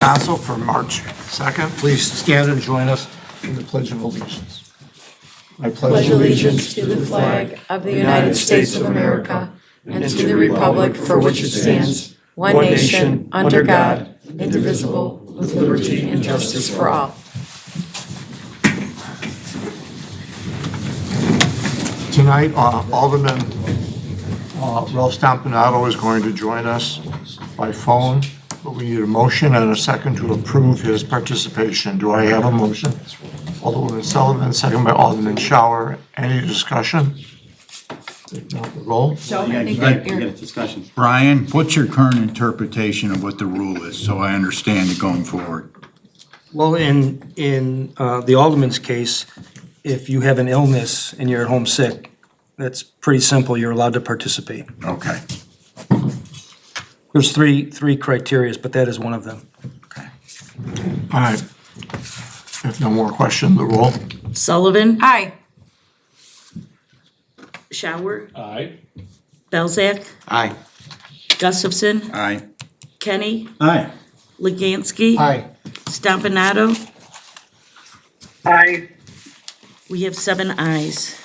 Council for March 2nd. Please stand and join us in the Pledge of Allegiance. I pledge allegiance to the flag of the United States of America and to the republic for which it stands, one nation, under God, indivisible, with liberty and justice for all. Tonight, Alderman Ralph Stompanato is going to join us by phone, but we need a motion and a second to approve his participation. Do I have a motion? Alderman Sullivan, second by Alderman Shower. Any discussion? If not, the roll. So You get a discussion. Brian, what's your current interpretation of what the rule is, so I understand it going forward? Well, in the alderman's case, if you have an illness and you're at home sick, that's pretty simple. You're allowed to participate. Okay. There's three criteria, but that is one of them. Okay. All right. If no more question, the roll. Sullivan. Aye. Shower. Aye. Belzak. Aye. Gustafson. Aye. Kenny. Aye. Legansky. Aye. Stompanato. Aye. We have 7 ayes.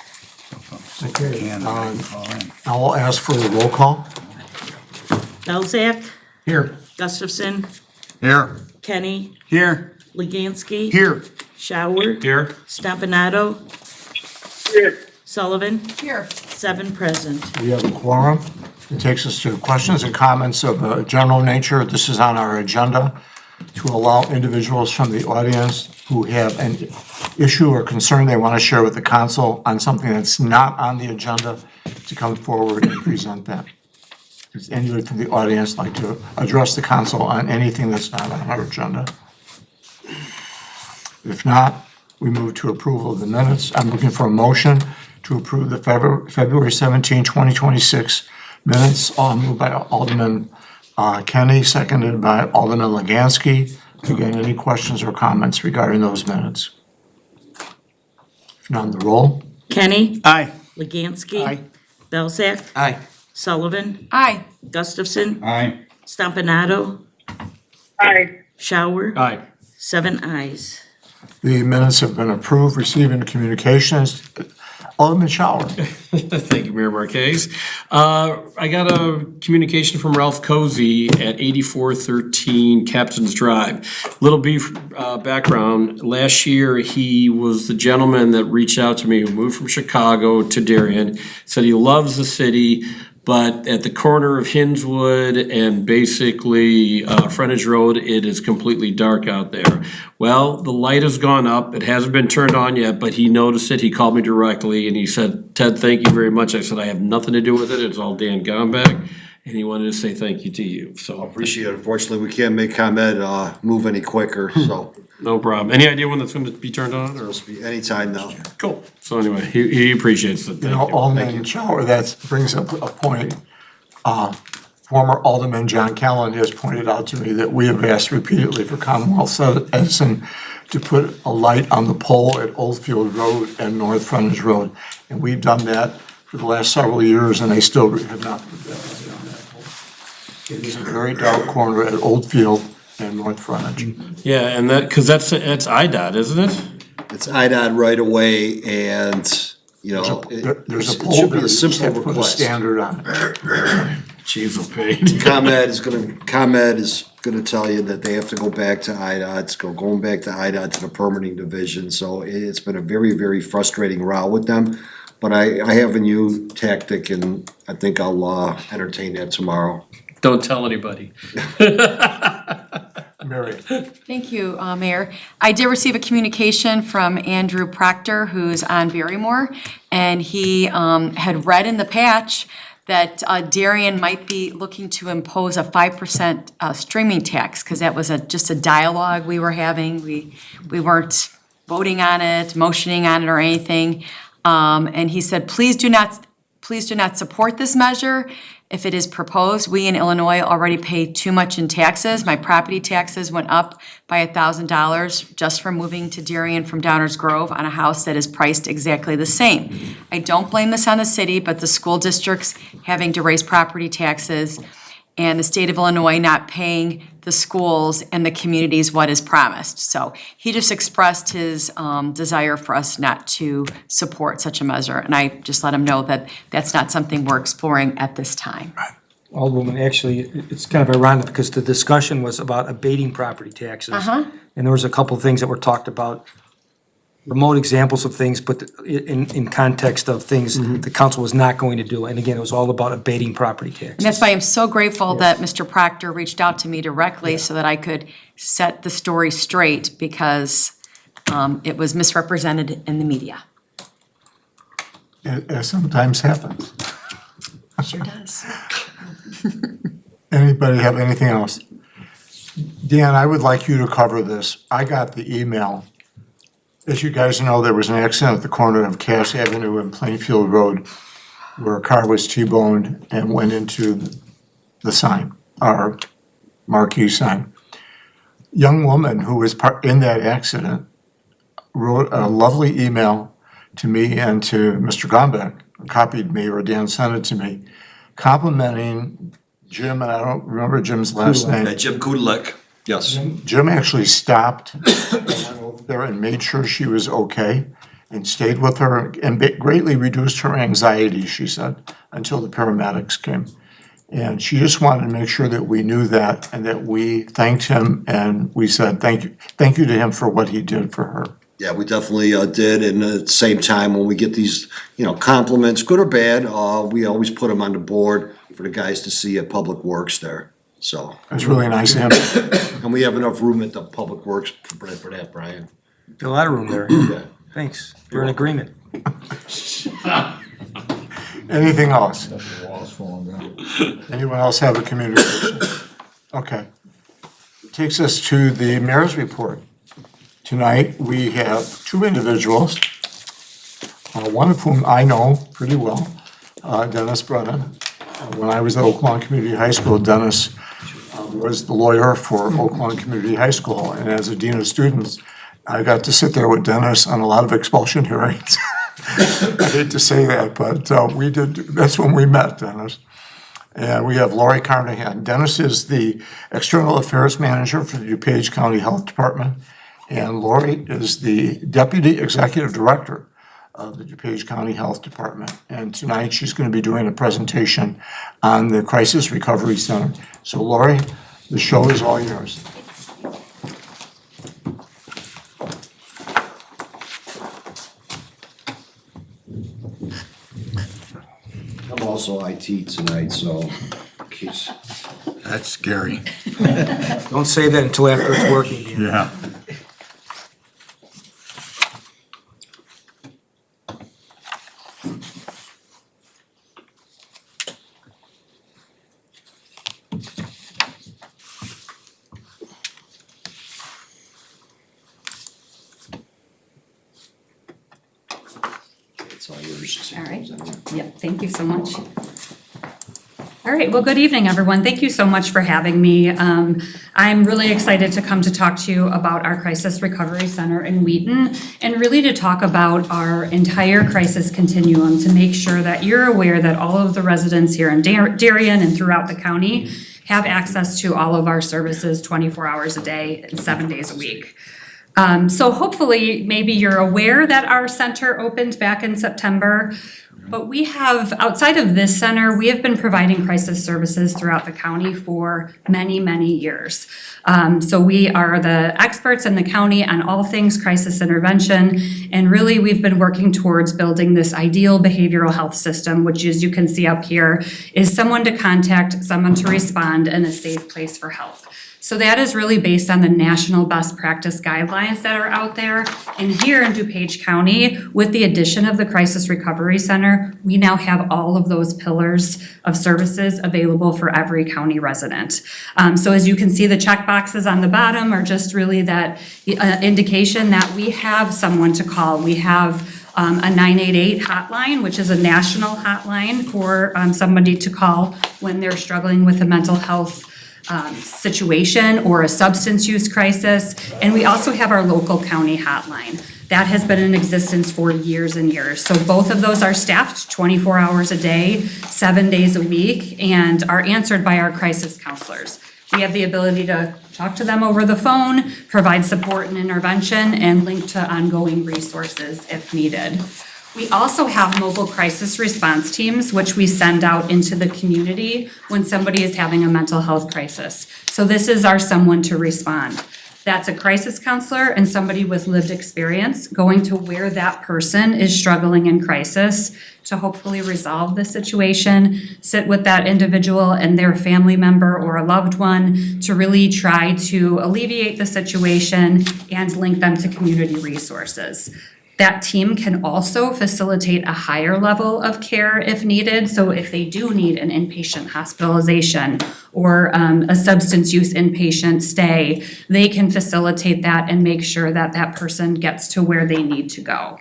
Okay. Call in. I'll ask for a roll call. Belzak. Here. Gustafson. Here. Kenny. Here. Legansky. Here. Shower. Here. Stompanato. Here. Sullivan. Here. 7 present. We have a quorum. It takes us to questions and comments of a general nature. This is on our agenda to allow individuals from the audience who have an issue or concern they want to share with the council on something that's not on the agenda to come forward and present that. Does anyone from the audience like to address the council on anything that's not on our agenda? If not, we move to approval of the minutes. I'm looking for a motion to approve the February 17, 2026 minutes, moved by Alderman Kenny, seconded by Alderman Legansky. Again, any questions or comments regarding those minutes? If not, the roll. Kenny. Aye. Legansky. Aye. Belzak. Aye. Sullivan. Aye. Gustafson. Aye. Stompanato. Aye. Shower. Aye. 7 ayes. The minutes have been approved. Receiving communications. Alderman Shower. Thank you, Mayor Marquez. I got a communication from Ralph Cozy at 8413 Captain's Drive. Little brief background. Last year, he was the gentleman that reached out to me who moved from Chicago to Darien, said he loves the city, but at the corner of Hinswood and basically Frontage Road, it is completely dark out there. Well, the light has gone up. It hasn't been turned on yet, but he noticed it. He called me directly and he said, "Ted, thank you very much." I said, "I have nothing to do with it. It's all Dan Gombeck." And he wanted to say thank you to you. So Appreciate it. Unfortunately, we can't make ComEd move any quicker, so no problem. Any idea when that's going to be turned on? Or be anytime now. cool. So anyway, he appreciates it. You know, Alderman Shower, that brings up a point. Former Alderman John Callan has pointed out to me that we have asked repeatedly for Commonwealth Edison to put a light on the pole at Oldfield Road and North Frontage Road. And we've done that for the last several years, and they still have not put that light on that pole. It is a very dark corner at Oldfield and North Frontage. Yeah, and because that's IDOT, isn't it? It's IDOT right away and, you know, There's a it pole should be there, a you just simple have to put a request. standard on it. Jeez, oh, pain. ComEd is gonna tell you that they have to go back to IDOT, it's going back to IDOT to the permitting division, so it's been a very, very frustrating route with them. But I have a new tactic and I think I'll entertain that tomorrow. Don't tell anybody. Mary. Thank you, Mayor. I did receive a communication from Andrew Proctor, who's on Barrymore, and he had read in the patch that Darien might be looking to impose a 5% streaming tax, because that was just a dialogue we were having. We weren't voting on it, motioning on it or anything. And he said, please do not support this measure. If it is proposed, we in Illinois already pay too much in taxes. My property taxes went up by $1,000 just from moving to Darien from Downers Grove on a house that is priced exactly the same. I don't blame this on the city, but the school districts having to raise property taxes and the state of Illinois not paying the schools and the communities what is promised. So he just expressed his desire for us not to support such a measure, and I just let him know that that's not something we're exploring at this time. Alderwoman, actually, it's kind of ironic because the discussion was about abating property taxes. And there was a couple of things that were talked about, remote examples of things, but in context of things the council was not going to do. And again, it was all about abating property taxes. And that's why I'm so grateful that Mr. Proctor reached out to me directly so that I could set the story straight, because it was misrepresented in the media. It sometimes happens. Sure does. Anybody have anything else? Dan, I would like you to cover this. I got the email. As you guys know, there was an accident at the corner of Cass Avenue and Plainfield Road where a car was T-boned and went into the sign, our marquee sign. Young woman who was in that accident wrote a lovely email to me and to Mr. Gombeck, copied me, or Dan sent it to me, complimenting Jim, and I don't remember Jim's last name. Jim Kudalek, yes. Jim actually stopped there and made sure she was okay and stayed with her and greatly reduced her anxiety, she said, until the paramedics came. And she just wanted to make sure that we knew that and that we thanked him, and we said thank you to him for what he did for her. Yeah, we definitely did, and at the same time, when we get these, compliments, good or bad, we always put them on the board for the guys to see at Public Works there, so. It was really nice of him. And we have enough room at the Public Works for that, Brian. A lot of room there. Yeah. Thanks. We're in agreement. Anything else? Anyone else have a communication? Okay. Takes us to the mayor's report. Tonight, we have two individuals, one of whom I know pretty well, Dennis Brennan. When I was at Oak Lawn Community High School, Dennis was the lawyer for Oak Lawn Community High School, and as a dean of students, I got to sit there with Dennis on a lot of expulsion hearings. I hate to say that, but we did. That's when we met, Dennis. And we have Lori Carnahan. Dennis is the External Affairs Manager for the DuPage County Health Department, and Lori is the Deputy Executive Director of the DuPage County Health Department. And tonight she's going to be doing a presentation on the Crisis Recovery Center. So Lori, the show is all yours. I'm also IT tonight, so, in case. That's scary. Don't say that until after it's working, Dan. Yeah. It's all yours. All right. Yep, thank you so much. All right, well, good evening, everyone. Thank you so much for having me. I'm really excited to come to talk to you about our Crisis Recovery Center in Wheaton, and really to talk about our entire crisis continuum, to make sure that you're aware that all of the residents here in Darien and throughout the county have access to all of our services 24 hours a day, 7 days a week. So hopefully, maybe you're aware that our center opened back in September, but we have, outside of this center, we have been providing crisis services throughout the county for many, many years. So we are the experts in the county on all things crisis intervention, and really we've been working towards building this ideal behavioral health system, which, as you can see up here, is someone to contact, someone to respond, and a safe place for help. So that is really based on the national best practice guidelines that are out there. And here in DuPage County, with the addition of the Crisis Recovery Center, we now have all of those pillars of services available for every county resident. So as you can see, the check boxes on the bottom are just really that indication that we have someone to call. We have a 988 hotline, which is a national hotline for somebody to call when they're struggling with a mental health situation or a substance use crisis. And we also have our local county hotline. That has been in existence for years and years. So both of those are staffed 24 hours a day, 7 days a week, and are answered by our crisis counselors. We have the ability to talk to them over the phone, provide support and intervention, and link to ongoing resources if needed. We also have mobile crisis response teams, which we send out into the community when somebody is having a mental health crisis. So this is our someone to respond. That's a crisis counselor and somebody with lived experience going to where that person is struggling in crisis to hopefully resolve the situation, sit with that individual and their family member or a loved one to really try to alleviate the situation and link them to community resources. That team can also facilitate a higher level of care if needed. So if they do need an inpatient hospitalization or a substance use inpatient stay, they can facilitate that and make sure that that person gets to where they need to go.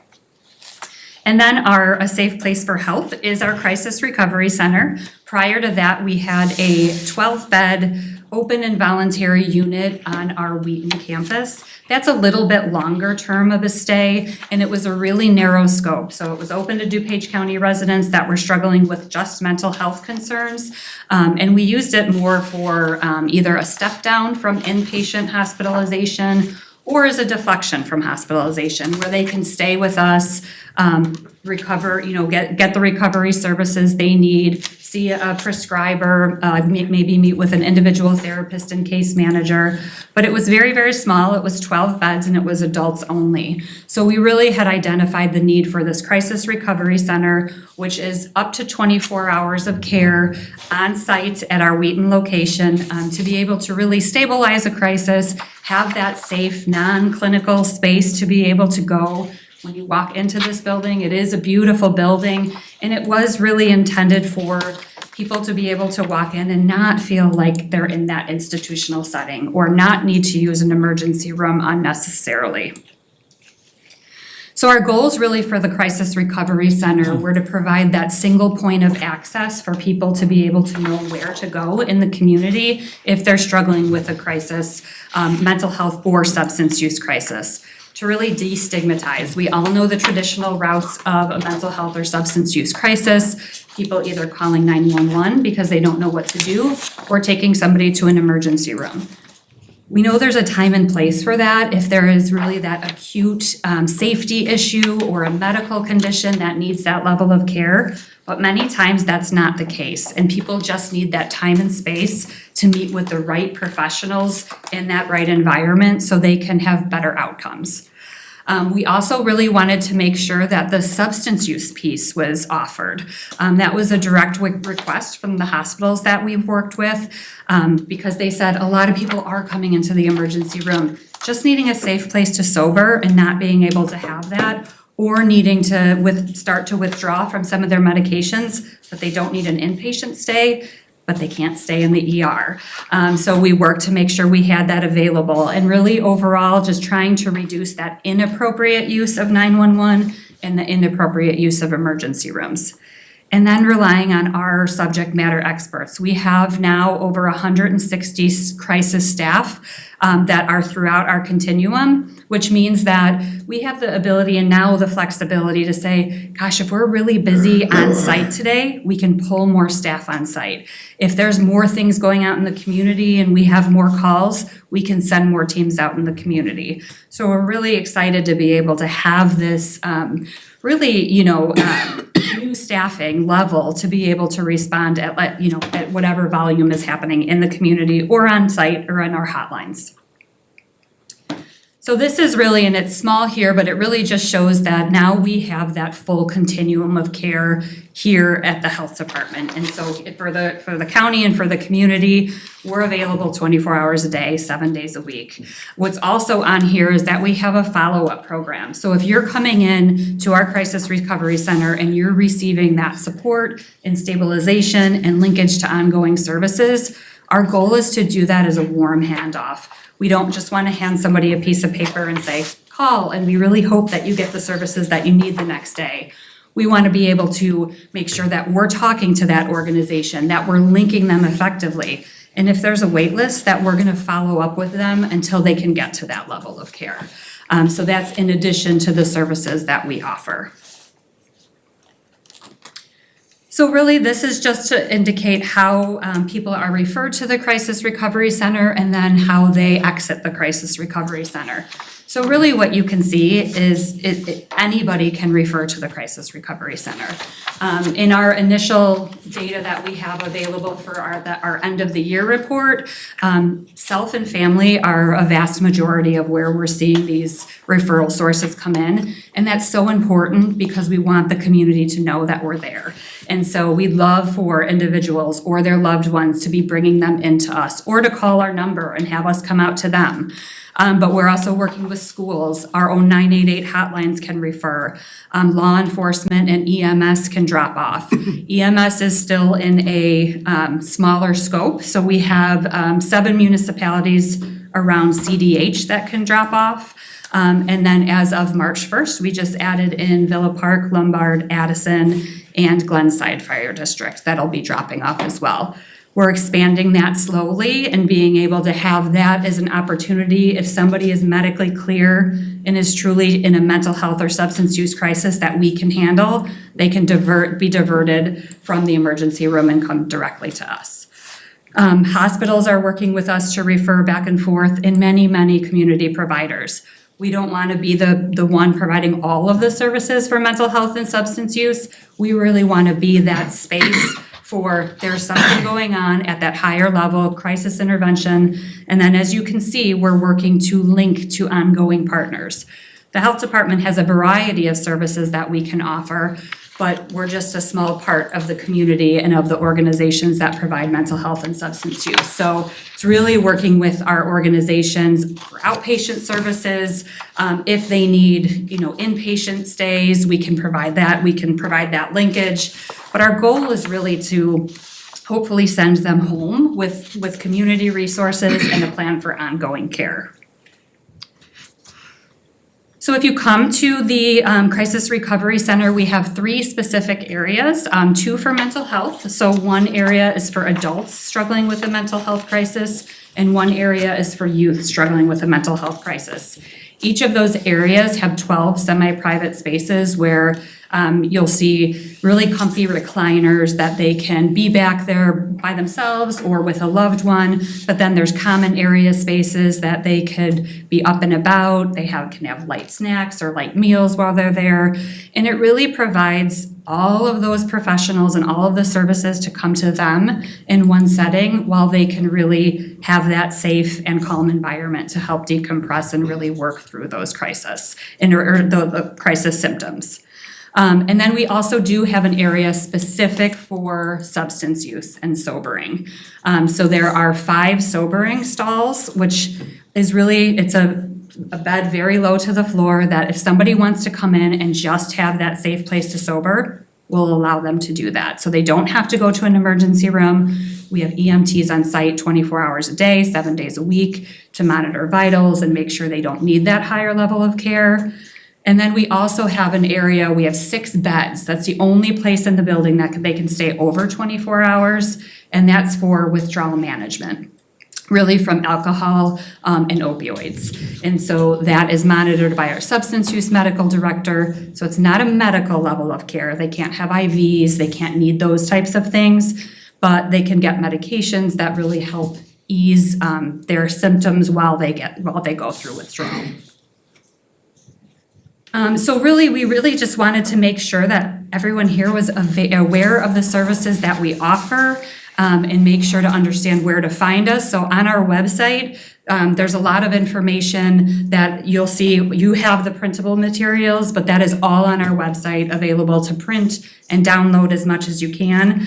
And then A Safe Place for Help is our crisis recovery center. Prior to that, we had a 12-bed open and voluntary unit on our Wheaton campus. That's a little bit longer term of a stay, and it was a really narrow scope. So it was open to DuPage County residents that were struggling with just mental health concerns. And we used it more for either a step down from inpatient hospitalization or as a deflection from hospitalization, where they can stay with us, recover, get the recovery services they need, see a prescriber, maybe meet with an individual therapist and case manager. But it was very, very small. It was 12 beds and it was adults only. So we really had identified the need for this crisis recovery center, which is up to 24 hours of care on site at our Wheaton location to be able to really stabilize a crisis, have that safe, non-clinical space to be able to go. When you walk into this building, it is a beautiful building, and it was really intended for people to be able to walk in and not feel like they're in that institutional setting or not need to use an emergency room unnecessarily. So our goals really for the Crisis Recovery Center were to provide that single point of access for people to be able to know where to go in the community if they're struggling with a crisis, mental health or substance use crisis. To really destigmatize. We all know the traditional routes of a mental health or substance use crisis. People either calling 911 because they don't know what to do or taking somebody to an emergency room. We know there's a time and place for that if there is really that acute safety issue or a medical condition that needs that level of care. But many times that's not the case, and people just need that time and space to meet with the right professionals in that right environment so they can have better outcomes. We also really wanted to make sure that the substance use piece was offered. That was a direct request from the hospitals that we've worked with because they said a lot of people are coming into the emergency room just needing a safe place to sober and not being able to have that, or needing to start to withdraw from some of their medications, but they don't need an inpatient stay, but they can't stay in the ER. So we worked to make sure we had that available, and really overall just trying to reduce that inappropriate use of 911 and the inappropriate use of emergency rooms. And then relying on our subject matter experts. We have now over 160 crisis staff that are throughout our continuum, which means that we have the ability and now the flexibility to say, gosh, if we're really busy on site today, we can pull more staff on site. If there's more things going out in the community and we have more calls, we can send more teams out in the community. So we're really excited to be able to have this new staffing level to be able to respond at whatever volume is happening in the community or on site or in our hotlines. So this is really, and it's small here, but it really just shows that now we have that full continuum of care here at the health department. And so for the county and for the community, we're available 24 hours a day, 7 days a week. What's also on here is that we have a follow-up program. So if you're coming in to our Crisis Recovery Center and you're receiving that support and stabilization and linkage to ongoing services, our goal is to do that as a warm handoff. We don't just want to hand somebody a piece of paper and say, call, and we really hope that you get the services that you need the next day. We want to be able to make sure that we're talking to that organization, that we're linking them effectively. And if there's a wait list, that we're going to follow up with them until they can get to that level of care. So that's in addition to the services that we offer. So really, this is just to indicate how people are referred to the Crisis Recovery Center and then how they exit the Crisis Recovery Center. So really what you can see is anybody can refer to the Crisis Recovery Center. In our initial data that we have available for our end of the year report, self and family are a vast majority of where we're seeing these referral sources come in. And that's so important because we want the community to know that we're there. And so we'd love for individuals or their loved ones to be bringing them into us or to call our number and have us come out to them. But we're also working with schools. Our own 988 hotlines can refer. Law enforcement and EMS can drop off. EMS is still in a smaller scope. So we have 7 municipalities around CDH that can drop off. And then as of March 1st, we just added in Villa Park, Lombard, Addison, and Glenside Fire District. That'll be dropping off as well. We're expanding that slowly and being able to have that as an opportunity if somebody is medically clear and is truly in a mental health or substance use crisis that we can handle, they can be diverted from the emergency room and come directly to us. Hospitals are working with us to refer back and forth in many community providers. We don't want to be the one providing all of the services for mental health and substance use. We really want to be that space for there's something going on at that higher level of crisis intervention. And then as you can see, we're working to link to ongoing partners. The health department has a variety of services that we can offer, but we're just a small part of the community and of the organizations that provide mental health and substance use. So it's really working with our organizations for outpatient services. If they need, inpatient stays, we can provide that. We can provide that linkage. But our goal is really to hopefully send them home with community resources and a plan for ongoing care. So if you come to the Crisis Recovery Center, we have 3 specific areas, 2 for mental health. So one area is for adults struggling with a mental health crisis, and one area is for youth struggling with a mental health crisis. Each of those areas have 12 semi-private spaces where you'll see really comfy recliners that they can be back there by themselves or with a loved one. But then there's common area spaces that they could be up and about. They can have light snacks or light meals while they're there. And it really provides all of those professionals and all of the services to come to them in one setting while they can really have that safe and calm environment to help decompress and really work through those crises or the crisis symptoms. And then we also do have an area specific for substance use and sobering. So there are 5 sobering stalls, which is really, it's a bed very low to the floor that if somebody wants to come in and just have that safe place to sober, we'll allow them to do that. So they don't have to go to an emergency room. We have EMTs on site 24 hours a day, 7 days a week to monitor vitals and make sure they don't need that higher level of care. And then we also have an area, we have 6 beds. That's the only place in the building that they can stay over 24 hours, and that's for withdrawal management, really from alcohol and opioids. And so that is monitored by our substance use medical director. So it's not a medical level of care. They can't have IVs, they can't need those types of things, but they can get medications that really help ease their symptoms while they go through withdrawal. So really, we really just wanted to make sure that everyone here was aware of the services that we offer and make sure to understand where to find us. So on our website, there's a lot of information that you'll see. You have the printable materials, but that is all on our website available to print and download as much as you can.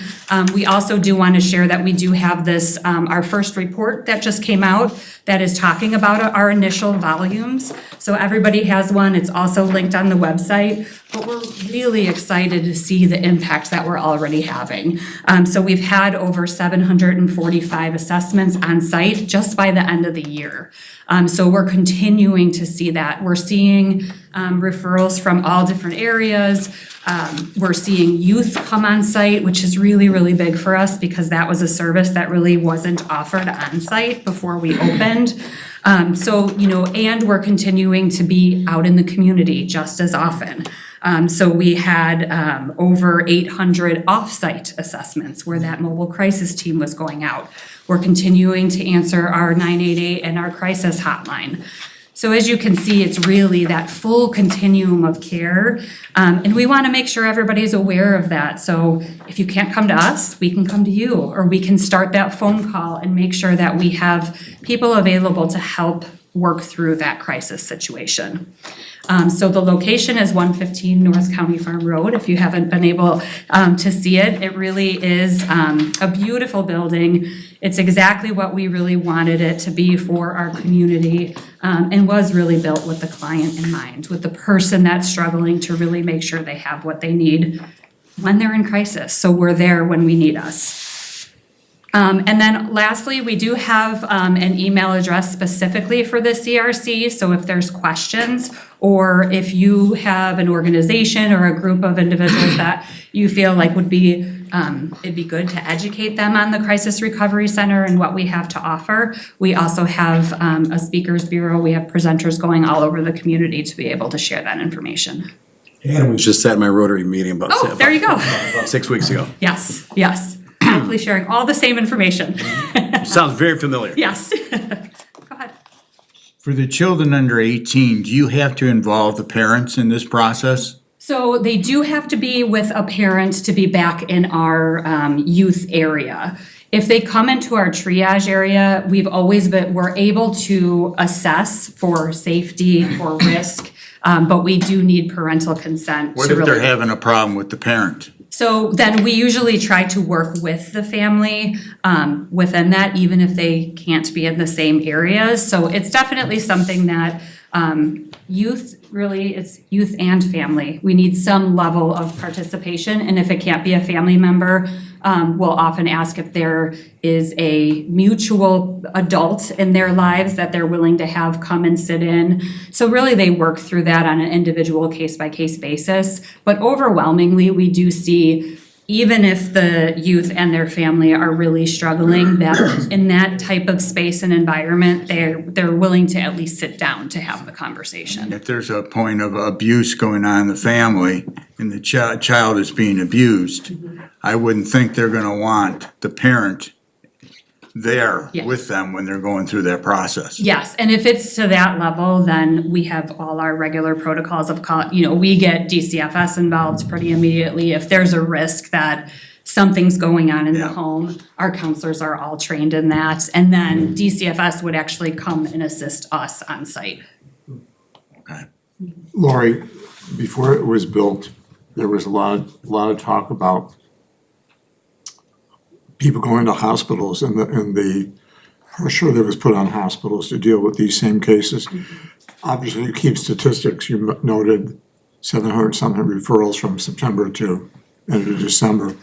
We also do want to share that we do have this, our first report that just came out that is talking about our initial volumes. So everybody has one. It's also linked on the website, but we're really excited to see the impact that we're already having. So we've had over 745 assessments on site just by the end of the year. So we're continuing to see that. We're seeing referrals from all different areas. We're seeing youth come on site, which is really, really big for us because that was a service that really wasn't offered on site before we opened. And we're continuing to be out in the community just as often. So we had over 800 off-site assessments where that mobile crisis team was going out. We're continuing to answer our 988 and our crisis hotline. So as you can see, it's really that full continuum of care. And we want to make sure everybody's aware of that. So if you can't come to us, we can come to you, or we can start that phone call and make sure that we have people available to help work through that crisis situation. So the location is 115 North County Farm Road. If you haven't been able to see it, it really is a beautiful building. It's exactly what we really wanted it to be for our community, and was really built with the client in mind, with the person that's struggling to really make sure they have what they need when they're in crisis. So we're there when we need us. And then lastly, we do have an email address specifically for the CRC. So if there's questions, or if you have an organization or a group of individuals that you feel like would be, it'd be good to educate them on the Crisis Recovery Center and what we have to offer. We also have a speakers bureau. We have presenters going all over the community to be able to share that information. And we just sat in my Rotary meeting about Oh, there you go. about 6 weeks ago. Yes, yes. Hopefully sharing all the same information. Sounds very familiar. Yes. Go ahead. For the children under 18, do you have to involve the parents in this process? So they do have to be with a parent to be back in our youth area. If they come into our triage area, we're able to assess for safety, for risk, but we do need parental consent. What to if they're really- having a problem with the parent? So then we usually try to work with the family within that, even if they can't be in the same areas. So it's definitely something that it's youth and family. We need some level of participation, and if it can't be a family member, we'll often ask if there is a mutual adult in their lives that they're willing to have come and sit in. So really, they work through that on an individual case-by-case basis. But overwhelmingly, we do see, even if the youth and their family are really struggling, that in that type of space and environment, they're willing to at least sit down to have the conversation. If there's a point of abuse going on in the family and the child is being abused, I wouldn't think they're gonna want the parent there Yeah. with them when they're going through that process. Yes, and if it's to that level, then we have all our regular protocols of we get DCFS involved pretty immediately. If there's a risk that something's going on in the Yeah. home, our counselors are all trained in that. And then DCFS would actually come and assist us on site. Lori, before it was built, there was a lot of talk about people going to hospitals and the pressure that was put on hospitals to deal with these same cases. Obviously, you keep statistics. You noted 700-something referrals from September to end of December.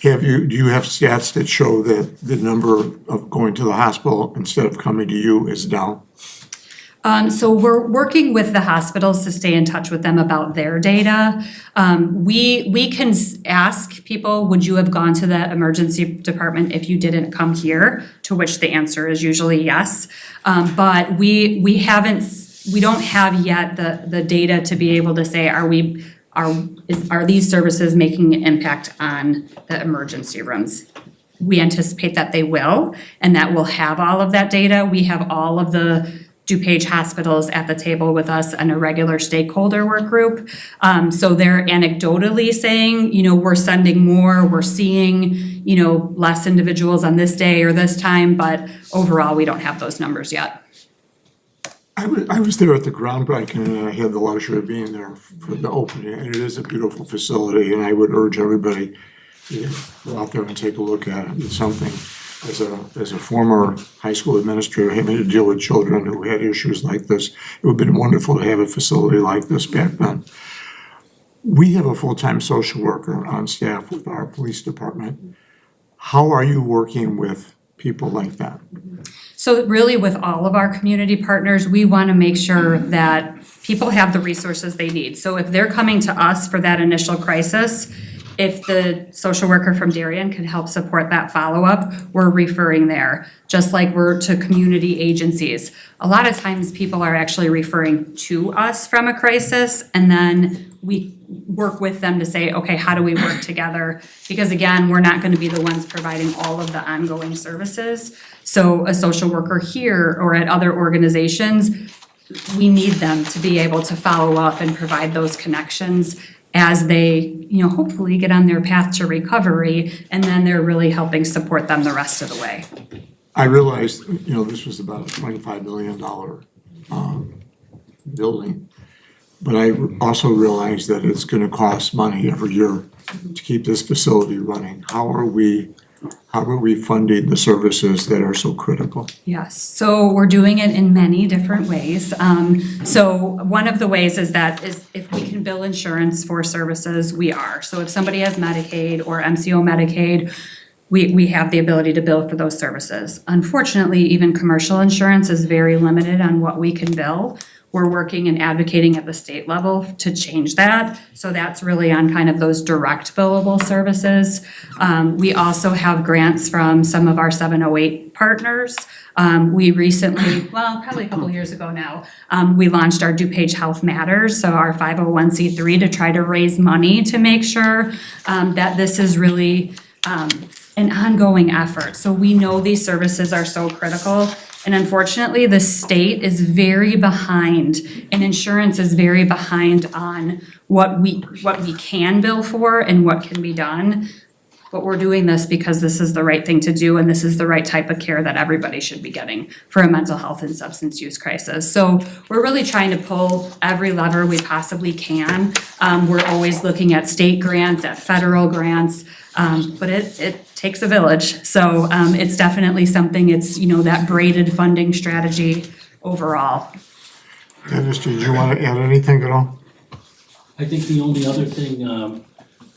Do you have stats that show that the number of going to the hospital instead of coming to you is down? So we're working with the hospitals to stay in touch with them about their data. We can ask people, would you have gone to the emergency department if you didn't come here? To which the answer is usually yes. But we don't have yet the data to be able to say, are these services making an impact on the emergency rooms? We anticipate that they will, and that we'll have all of that data. We have all of the DuPage hospitals at the table with us and a regular stakeholder work group. So they're anecdotally saying, we're sending more, we're seeing, less individuals on this day or this time, but overall, we don't have those numbers yet. I was there at the groundbreaking, and I had the luxury of being there for the opening, and it is a beautiful facility, and I would urge everybody to go out there and take a look at it. It's something, as a former high school administrator having to deal with children who had issues like this, it would have been wonderful to have a facility like this back then. We have a full-time social worker on staff with our police department. How are you working with people like that? So really with all of our community partners, we want to make sure that people have the resources they need. So if they're coming to us for that initial crisis, if the social worker from Darien can help support that follow-up, we're referring there, just like we're to community agencies. A lot of times people are actually referring to us from a crisis, and then we work with them to say, okay, how do we work together? Because again, we're not gonna be the ones providing all of the ongoing services. So a social worker here or at other organizations, we need them to be able to follow up and provide those connections as they, hopefully get on their path to recovery, and then they're really helping support them the rest of the way. I realized, this was about a $25 million building. But I also realized that it's gonna cost money every year to keep this facility running. How are we funding the services that are so critical? Yes, so we're doing it in many different ways. So one of the ways is if we can bill insurance for services, we are. So if somebody has Medicaid or MCO Medicaid, we have the ability to bill for those services. Unfortunately, even commercial insurance is very limited on what we can bill. We're working and advocating at the state level to change that. So that's really on kind of those direct billable services. We also have grants from some of our 708 partners. We recently, probably a couple years ago now, we launched our DuPage Health Matters, so our 501c3, to try to raise money to make sure that this is really an ongoing effort. So we know these services are so critical. And unfortunately, the state is very behind, and insurance is very behind on what we can bill for and what can be done. But we're doing this because this is the right thing to do, and this is the right type of care that everybody should be getting for a mental health and substance use crisis. So we're really trying to pull every lever we possibly can. We're always looking at state grants, at federal grants, but it takes a village. So it's definitely something, it's, that braided funding strategy overall. Dennis, did you want to add anything at all? I think the only other thing,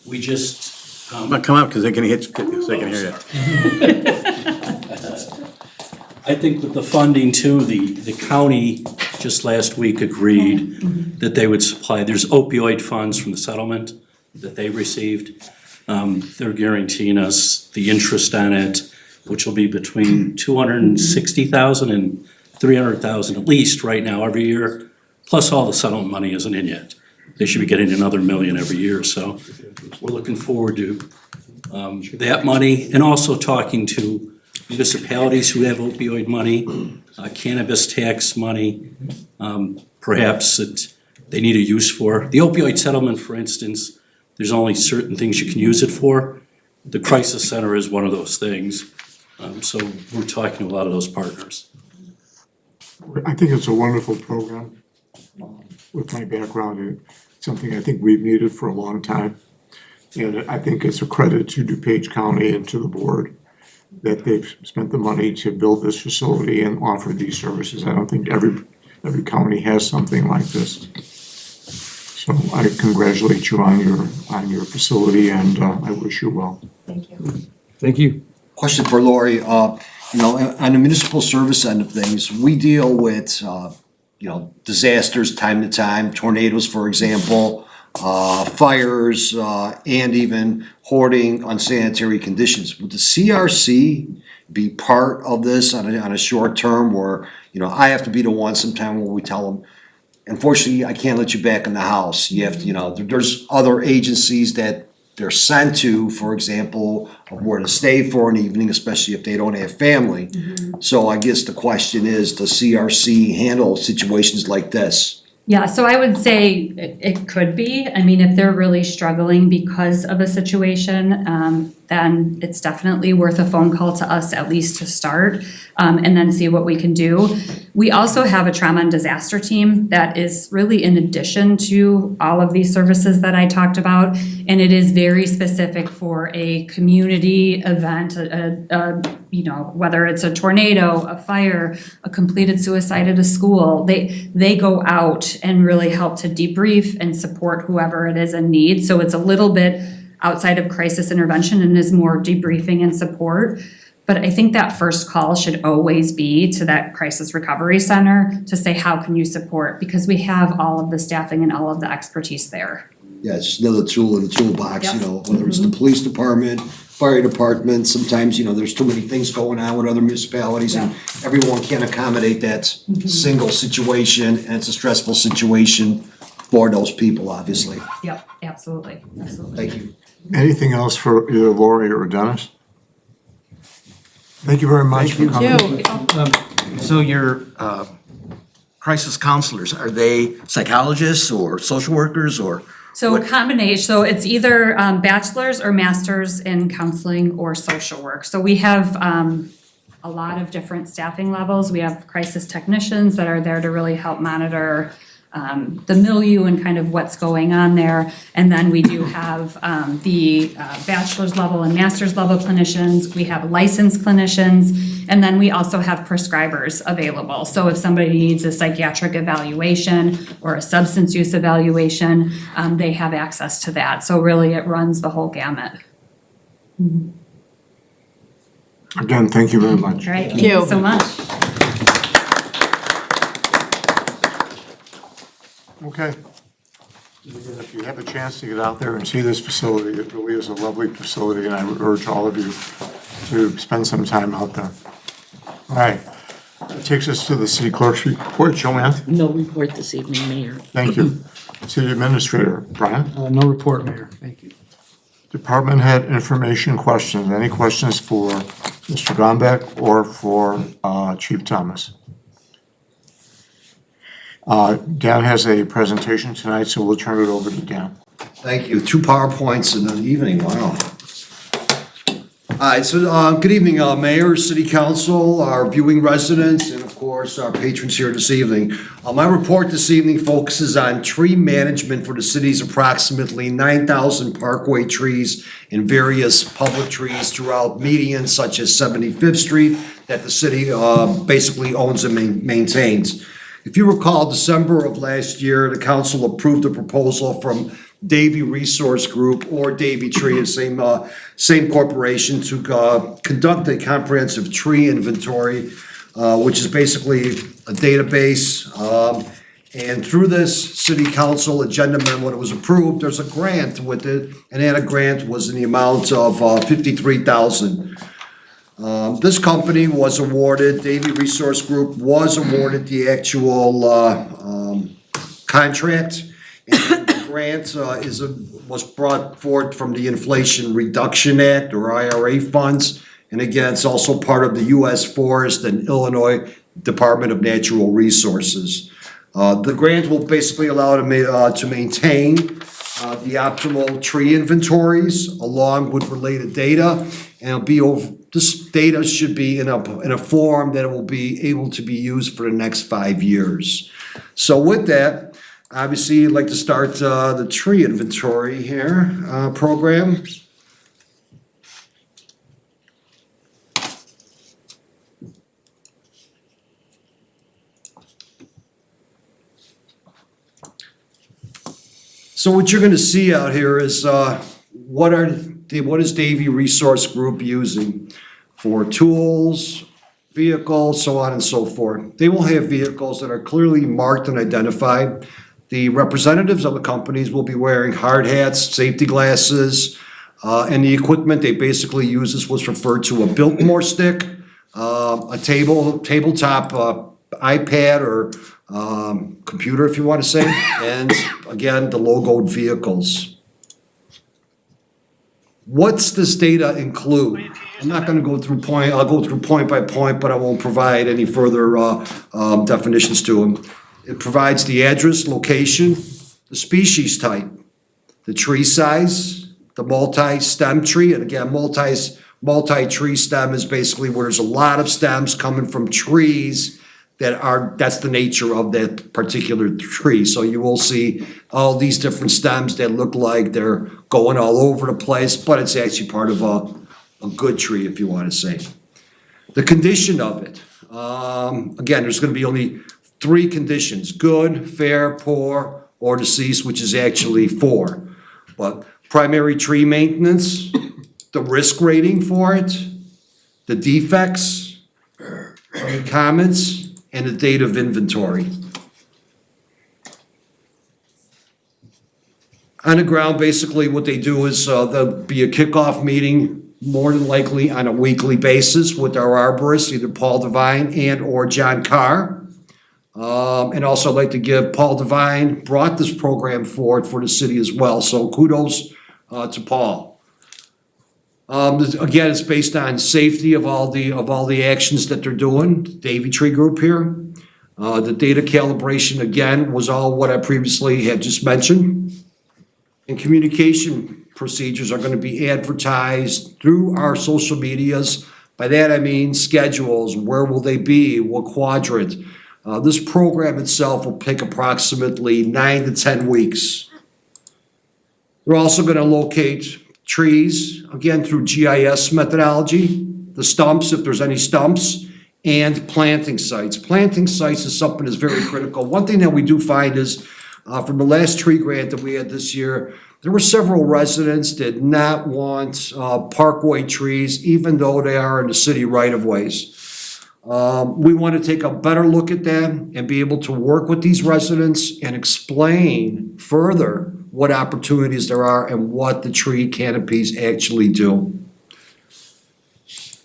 we just, Come up, because they can hear you. I think with the funding too, the county just last week agreed that they would supply, there's opioid funds from the settlement that they received. They're guaranteeing us the interest on it, which will be between $260,000 and $300,000 at least right now every year, plus all the settlement money isn't in yet. They should be getting another $1 million every year, so we're looking forward to that money, and also talking to municipalities who have opioid money, cannabis tax money, perhaps that they need a use for. The opioid settlement, for instance, there's only certain things you can use it for. The crisis center is one of those things, so we're talking to a lot of those partners. I think it's a wonderful program. With my background, it's something I think we've needed for a long time. And I think it's a credit to DuPage County and to the board that they've spent the money to build this facility and offer these services. I don't think every county has something like this. So I congratulate you on your facility, and I wish you well. Thank you. Thank you. Question for Lori, on the municipal service end of things, we deal with, disasters time to time, tornadoes, for example, fires, and even hoarding, unsanitary conditions. Would the CRC be part of this on a short term where, I have to be the one sometime where we tell them, unfortunately, I can't let you back in the house. You have to, there's other agencies that they're sent to, for example, of where to stay for an evening, especially if they don't have family. So I guess the question is, does CRC handle situations like this? Yeah, so I would say it could be. I mean, if they're really struggling because of a situation, then it's definitely worth a phone call to us, at least to start, and then see what we can do. We also have a trauma and disaster team that is really in addition to all of these services that I talked about, and it is very specific for a community event, whether it's a tornado, a fire, a completed suicide at a school. They go out and really help to debrief and support whoever it is in need. So it's a little bit outside of crisis intervention and is more debriefing and support. But I think that first call should always be to that crisis recovery center to say, how can you support? Because we have all of the staffing and all of the expertise there. yeah, it's just another tool in the toolbox, you Yep. know, whether it's the police department, fire department, sometimes, you know, there's too many things going on with other municipalities and everyone can't accommodate that single situation and it's a stressful situation for those people, obviously. Yep, absolutely, absolutely. Thank you. Anything else for either Lori or Dennis? Thank you very much for coming. So your crisis counselors, are they psychologists or social workers or? So combination, so it's either bachelor's or master's in counseling or social work. So we have a lot of different staffing levels. We have crisis technicians that are there to really help monitor the milieu and kind of what's going on there. And then we do have the bachelor's level and master's level clinicians. We have licensed clinicians. And then we also have prescribers available. So if somebody needs a psychiatric evaluation or a substance use evaluation, they have access to that. So really it runs the whole gamut. Again, thank you very much. All right, thank you so much. Okay. If you have a chance to get out there and see this facility, it really is a lovely facility, and I would urge all of you to spend some time out there. All right. That takes us to the city clerk's report. Joanne? No report this evening, Mayor. Thank you. City administrator, Brian? No report, Mayor. Thank you. Department head information questions. Any questions for Mr. Gombeck or for Chief Thomas? Dan has a presentation tonight, so we'll turn it over to Dan. Thank you. 2 PowerPoints in an evening, wow. All right, so good evening, Mayor, City Council, our viewing residents, and of course, our patrons here this evening. My report this evening focuses on tree management for the city's approximately 9,000 parkway trees and various public trees throughout medians such as 75th Street that the city basically owns and maintains. If you recall, December of last year, the council approved a proposal from Davy Resource Group or Davy Tree, the same corporation, to conduct a comprehensive tree inventory, which is basically a database. And through this city council agenda memo that was approved, there's a grant with it, and that grant was in the amount of $53,000. This company was awarded, Davy Resource Group was awarded the actual contract. And the grant was brought forth from the Inflation Reduction Act or IRA funds. And again, it's also part of the U.S. Forest and Illinois Department of Natural Resources. The grant will basically allow to maintain the optimal tree inventories along with related data. And this data should be in a form that it will be able to be used for the next 5 years. So with that, obviously, I'd like to start the tree inventory here program. So what you're gonna see out here is what is Davy Resource Group using for tools, vehicles, so on and so forth. They will have vehicles that are clearly marked and identified. The representatives of the companies will be wearing hard hats, safety glasses, and the equipment they basically use is what's referred to a Biltmore stick, a tabletop iPad or computer, if you want to say, and again, the logoed vehicles. What's this data include? I'm not gonna go through I'll go through point by point, but I won't provide any further definitions to them. It provides the address, location, the species type, the tree size, the multi-stem tree, and again, multi-tree stem is basically where there's a lot of stems coming from trees that's the nature of that particular tree. So you will see all these different stems that look like they're going all over the place, but it's actually part of a good tree, if you want to say. The condition of it, again, there's going to be only 3 conditions: good, fair, poor, or deceased, which is actually 4. But primary tree maintenance, the risk rating for it, the defects, any comments, and the date of inventory. On the ground, basically what they do is there'll be a kickoff meeting, more than likely on a weekly basis with our arborists, either Paul Devine and or John Carr. And also I'd like to give Paul Devine brought this program forward for the city as well, so kudos to Paul. Again, it's based on safety of all the actions that they're doing, Davy Tree Group here. The data calibration, again, was all what I previously had just mentioned. And communication procedures are gonna be advertised through our social medias. By that I mean schedules, where will they be, what quadrant. This program itself will take approximately 9 to 10 weeks. We're also gonna locate trees, again, through GIS methodology, the stumps, if there's any stumps, and planting sites. Planting sites is something that's very critical. One thing that we do find is, from the last tree grant that we had this year, there were several residents that did not want parkway trees, even though they are in the city right-of-ways. We want to take a better look at them and be able to work with these residents and explain further what opportunities there are and what the tree canopies actually do.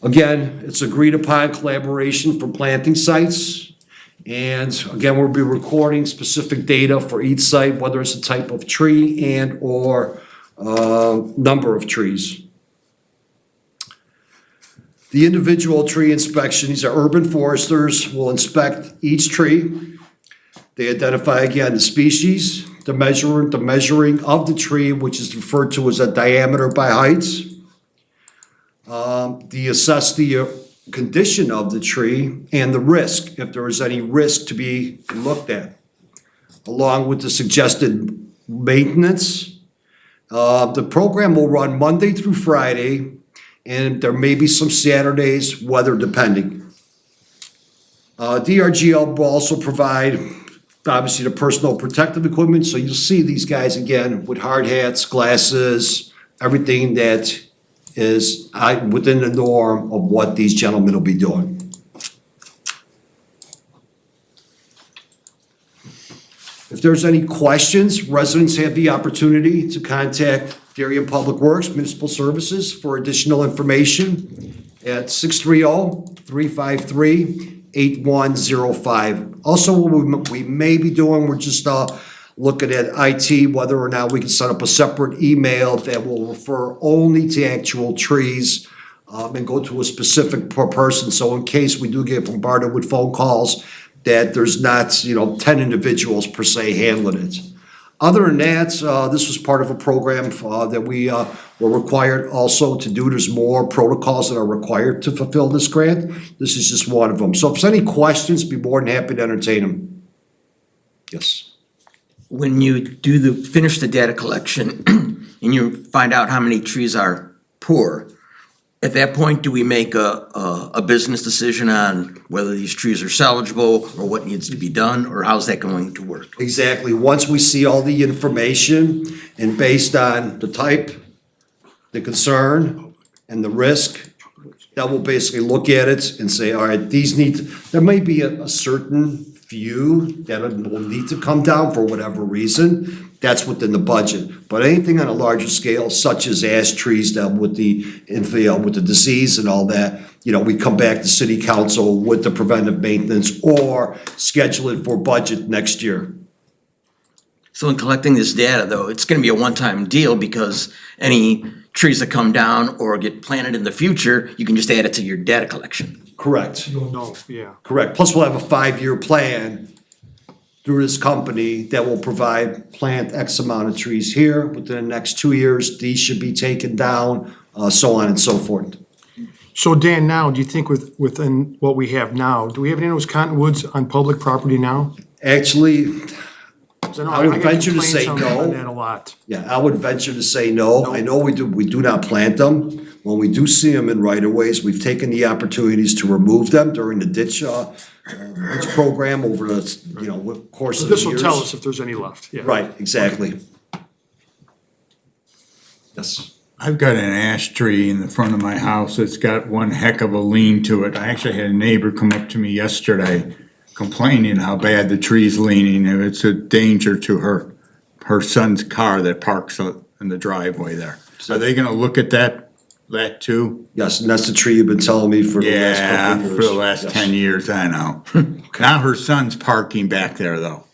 Again, it's agreed upon collaboration for planting sites. And again, we'll be recording specific data for each site, whether it's a type of tree and or number of trees. The individual tree inspection, these are urban foresters, will inspect each tree. They identify again the species, the measuring of the tree, which is referred to as a diameter by height. They assess the condition of the tree and the risk, if there is any risk to be looked at, along with the suggested maintenance. The program will run Monday through Friday, and there may be some Saturdays, weather depending. DRGL will also provide, obviously, the personal protective equipment, so you'll see these guys again with hard hats, glasses, everything that is within the norm of what these gentlemen will be doing. If there's any questions, residents have the opportunity to contact Darien Public Works Municipal Services for additional information at 630-353-8105. Also, what we may be doing, we're just looking at IT, whether or not we can set up a separate email that will refer only to actual trees and go to a specific person. So in case we do get bombarded with phone calls, that there's not, 10 individuals per se handling it. Other than that, this was part of a program that we were required also to do. There's more protocols that are required to fulfill this grant. This is just one of them. So if there's any questions, be more than happy to entertain them. Yes. When you finish the data collection and you find out how many trees are poor, at that point, do we make a business decision on whether these trees are salvageable or what needs to be done, or how's that going to work? Exactly. Once we see all the information and based on the type, the concern, and the risk, that will basically look at it and say, all right, there may be a certain few that will need to come down for whatever reason. That's within the budget. But anything on a larger scale, such as ash trees that with the disease and all that, we come back to city council with the preventive maintenance or schedule it for budget next year. So in collecting this data, though, it's gonna be a one-time deal because any trees that come down or get planted in the future, you can just add it to your data collection. Correct. No, yeah. Correct. Plus, we'll have a 5-year plan through this company that will plant X amount of trees here. Within the next 2 years, these should be taken down, so on and so forth. So Dan, now, do you think within what we have now, do we have any of those cottonwoods on public property now? Actually, 'Cause I I would get venture to complaints say on no. that a lot. Yeah, I would venture to say no. I know we do not plant them. When we do see them in right-of-ways, we've taken the opportunities to remove them during the ditch program over the, course of the years. This will tell us if there's any left, yeah. Right, exactly. Yes. I've got an ash tree in the front of my house that's got one heck of a lean to it. I actually had a neighbor come up to me yesterday complaining how bad the tree's leaning, and it's a danger to her her son's car that parks in the driveway there. Are they gonna look at that too? Yes, and that's the tree you've been telling me for the last Yeah, couple of years. for the last Yes. 10 years, I know. Now her son's parking back there though,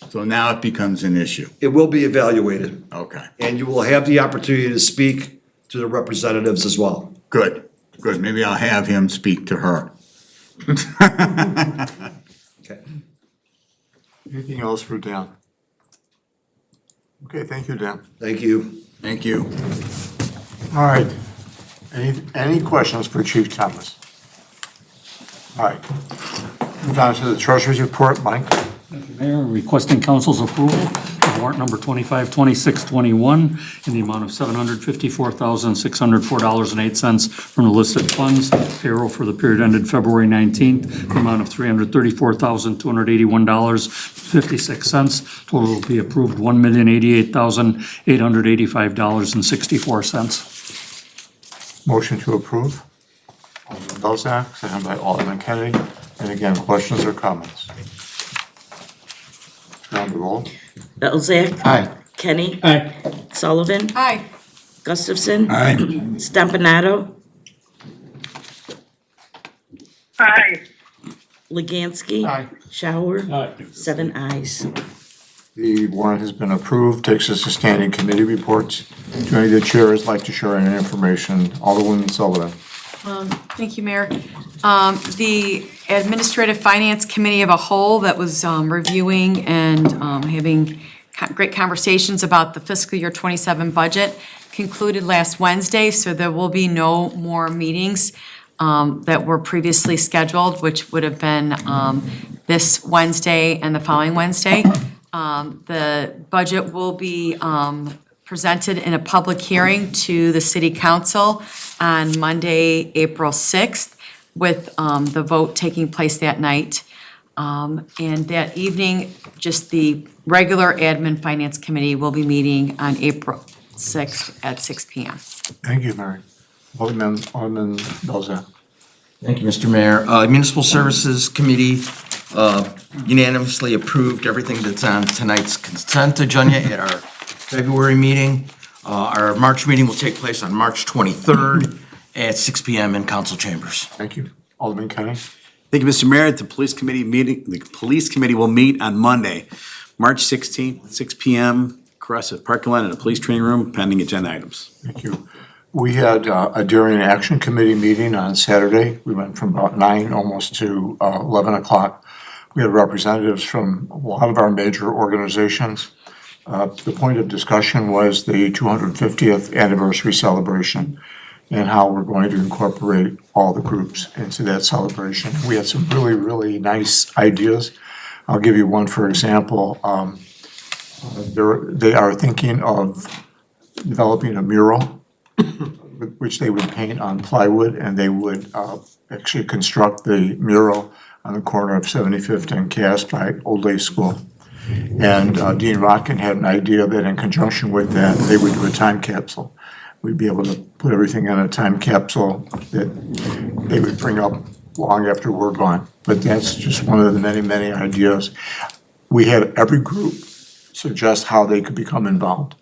so now it becomes an issue. It will be evaluated, Okay, and you will have the opportunity to speak to the representatives as well. good, maybe I'll have him speak to her. Okay. Anything else for Dan? Okay, thank you, Dan. Thank you. Thank you. All right. Any questions for Chief Thomas? All right. Move on to the treasurer's report, Mike. Mayor, requesting council's approval of warrant number 252621 in the amount of $754,604.08 from the listed funds. Payroll for the period ended February 19th, the amount of $334,281.56. Total will be approved $1,088,885.64. Motion to approve. Alderman Belzak, seconded by Alderman Kennedy. And again, questions or comments? Round the roll. Belzak. Aye. Kenny. Aye. Sullivan. Aye. Gustafson. Aye. Stampanato. Aye. Legansky. Aye. Shower. Aye. 7 ayes. The warrant has been approved. Takes us to standing committee reports. Do any of the chairs like to share any information? Alderwoman Sullivan. Thank you, Mayor. The Administrative Finance Committee of a whole that was reviewing and having great conversations about the fiscal year '27 budget concluded last Wednesday, so there will be no more meetings that were previously scheduled, which would have been this Wednesday and the following Wednesday. The budget will be presented in a public hearing to the city council on Monday, April 6th, with the vote taking place that night. And that evening, just the regular admin finance committee will be meeting on April 6th at 6 PM. Thank you, Mary. Alderman Belzak. Thank you, Mr. Mayor. Municipal Services Committee unanimously approved everything that's on tonight's consent agenda at our February meeting. Our March meeting will take place on March 23rd at 6 PM in council chambers. Thank you. Alderman Kenny. Thank you, Mr. Mayor. The police committee will meet on Monday, March 16th, 6 PM, across the parking lot in the police training room, pending agenda items. Thank you. We had a Darien Action Committee meeting on Saturday. We went from about 9 almost to 11 o'clock. We had representatives from a lot of our major organizations. The point of discussion was the 250th anniversary celebration and how we're going to incorporate all the groups into that celebration. We had some really, really nice ideas. I'll give you one, for example. They are thinking of developing a mural which they would paint on plywood, and they would actually construct the mural on the corner of 75th and Cass by Old Day School. And Dean Rotkin had an idea that in conjunction with that, they would do a time capsule. We'd be able to put everything in a time capsule that they would bring up long after we're gone. But that's just one of the many, many ideas. We had every group suggest how they could become involved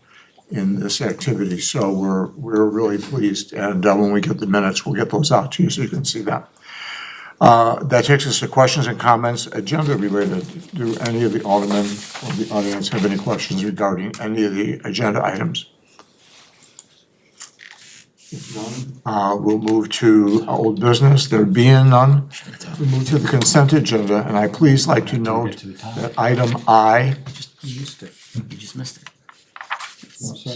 in this activity. So we're really pleased. And when we get the minutes, we'll get those out to you so you can see that. That takes us to questions and comments, agenda related. Do any of the aldermen or the audience have any questions regarding any of the agenda items? If none, we'll move to old business. There being none, we move to the consent agenda. And I please like to note that item I. You just missed it.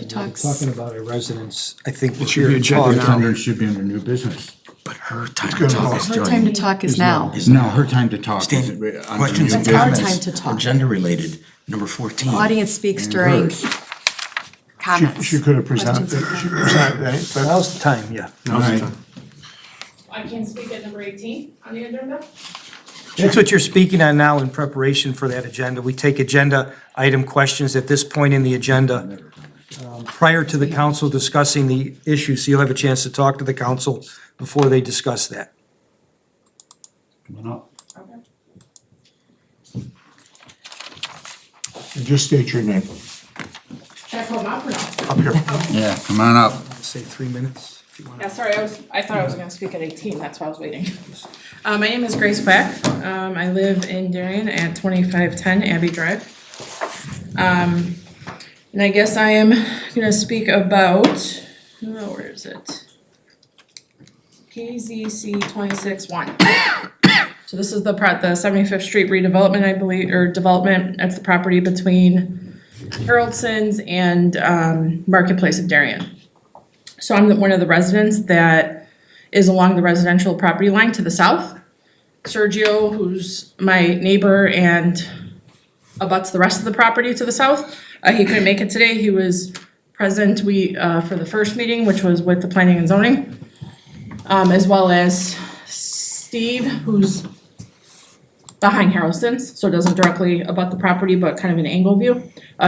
Talking about our residents, I think the Should be chair agenda talked. under, should be under new business. But her time to talk is Her during. time to talk is now. No, her time to talk is Stan, under questions new and That's our business. comments, time to talk. agenda related, number 14. Audience speaks during comments. She could have presented, Questions. she presented any, but Now's the time, yeah. All right. I can speak at number 18 on the agenda. That's what you're speaking on now in preparation for that agenda. We take agenda item questions at this point in the agenda. Prior to the council discussing the issue, so you'll have a chance to talk to the council before they discuss that. Come on up. just state your name. up or no? Up here. Yeah, come on up. Say 3 minutes if you want. Yeah, sorry, I thought I was gonna speak at 18, that's why I was waiting. My name is Grace Quack. I live in Darien at 2510 Abbey Drive. And I guess I am gonna speak about, where is it? KZC 26-1. So this is the 75th Street redevelopment, I believe, or development. That's the property between Haroldsson's and Marketplace of Darien. So I'm one of the residents that is along the residential property line to the south. Sergio, who's my neighbor and abuts the rest of the property to the south, he couldn't make it today. He was present for the first meeting, which was with the planning and zoning, as well as Steve, who's behind Haroldsson's, so it doesn't directly abut the property, but kind of an angle view.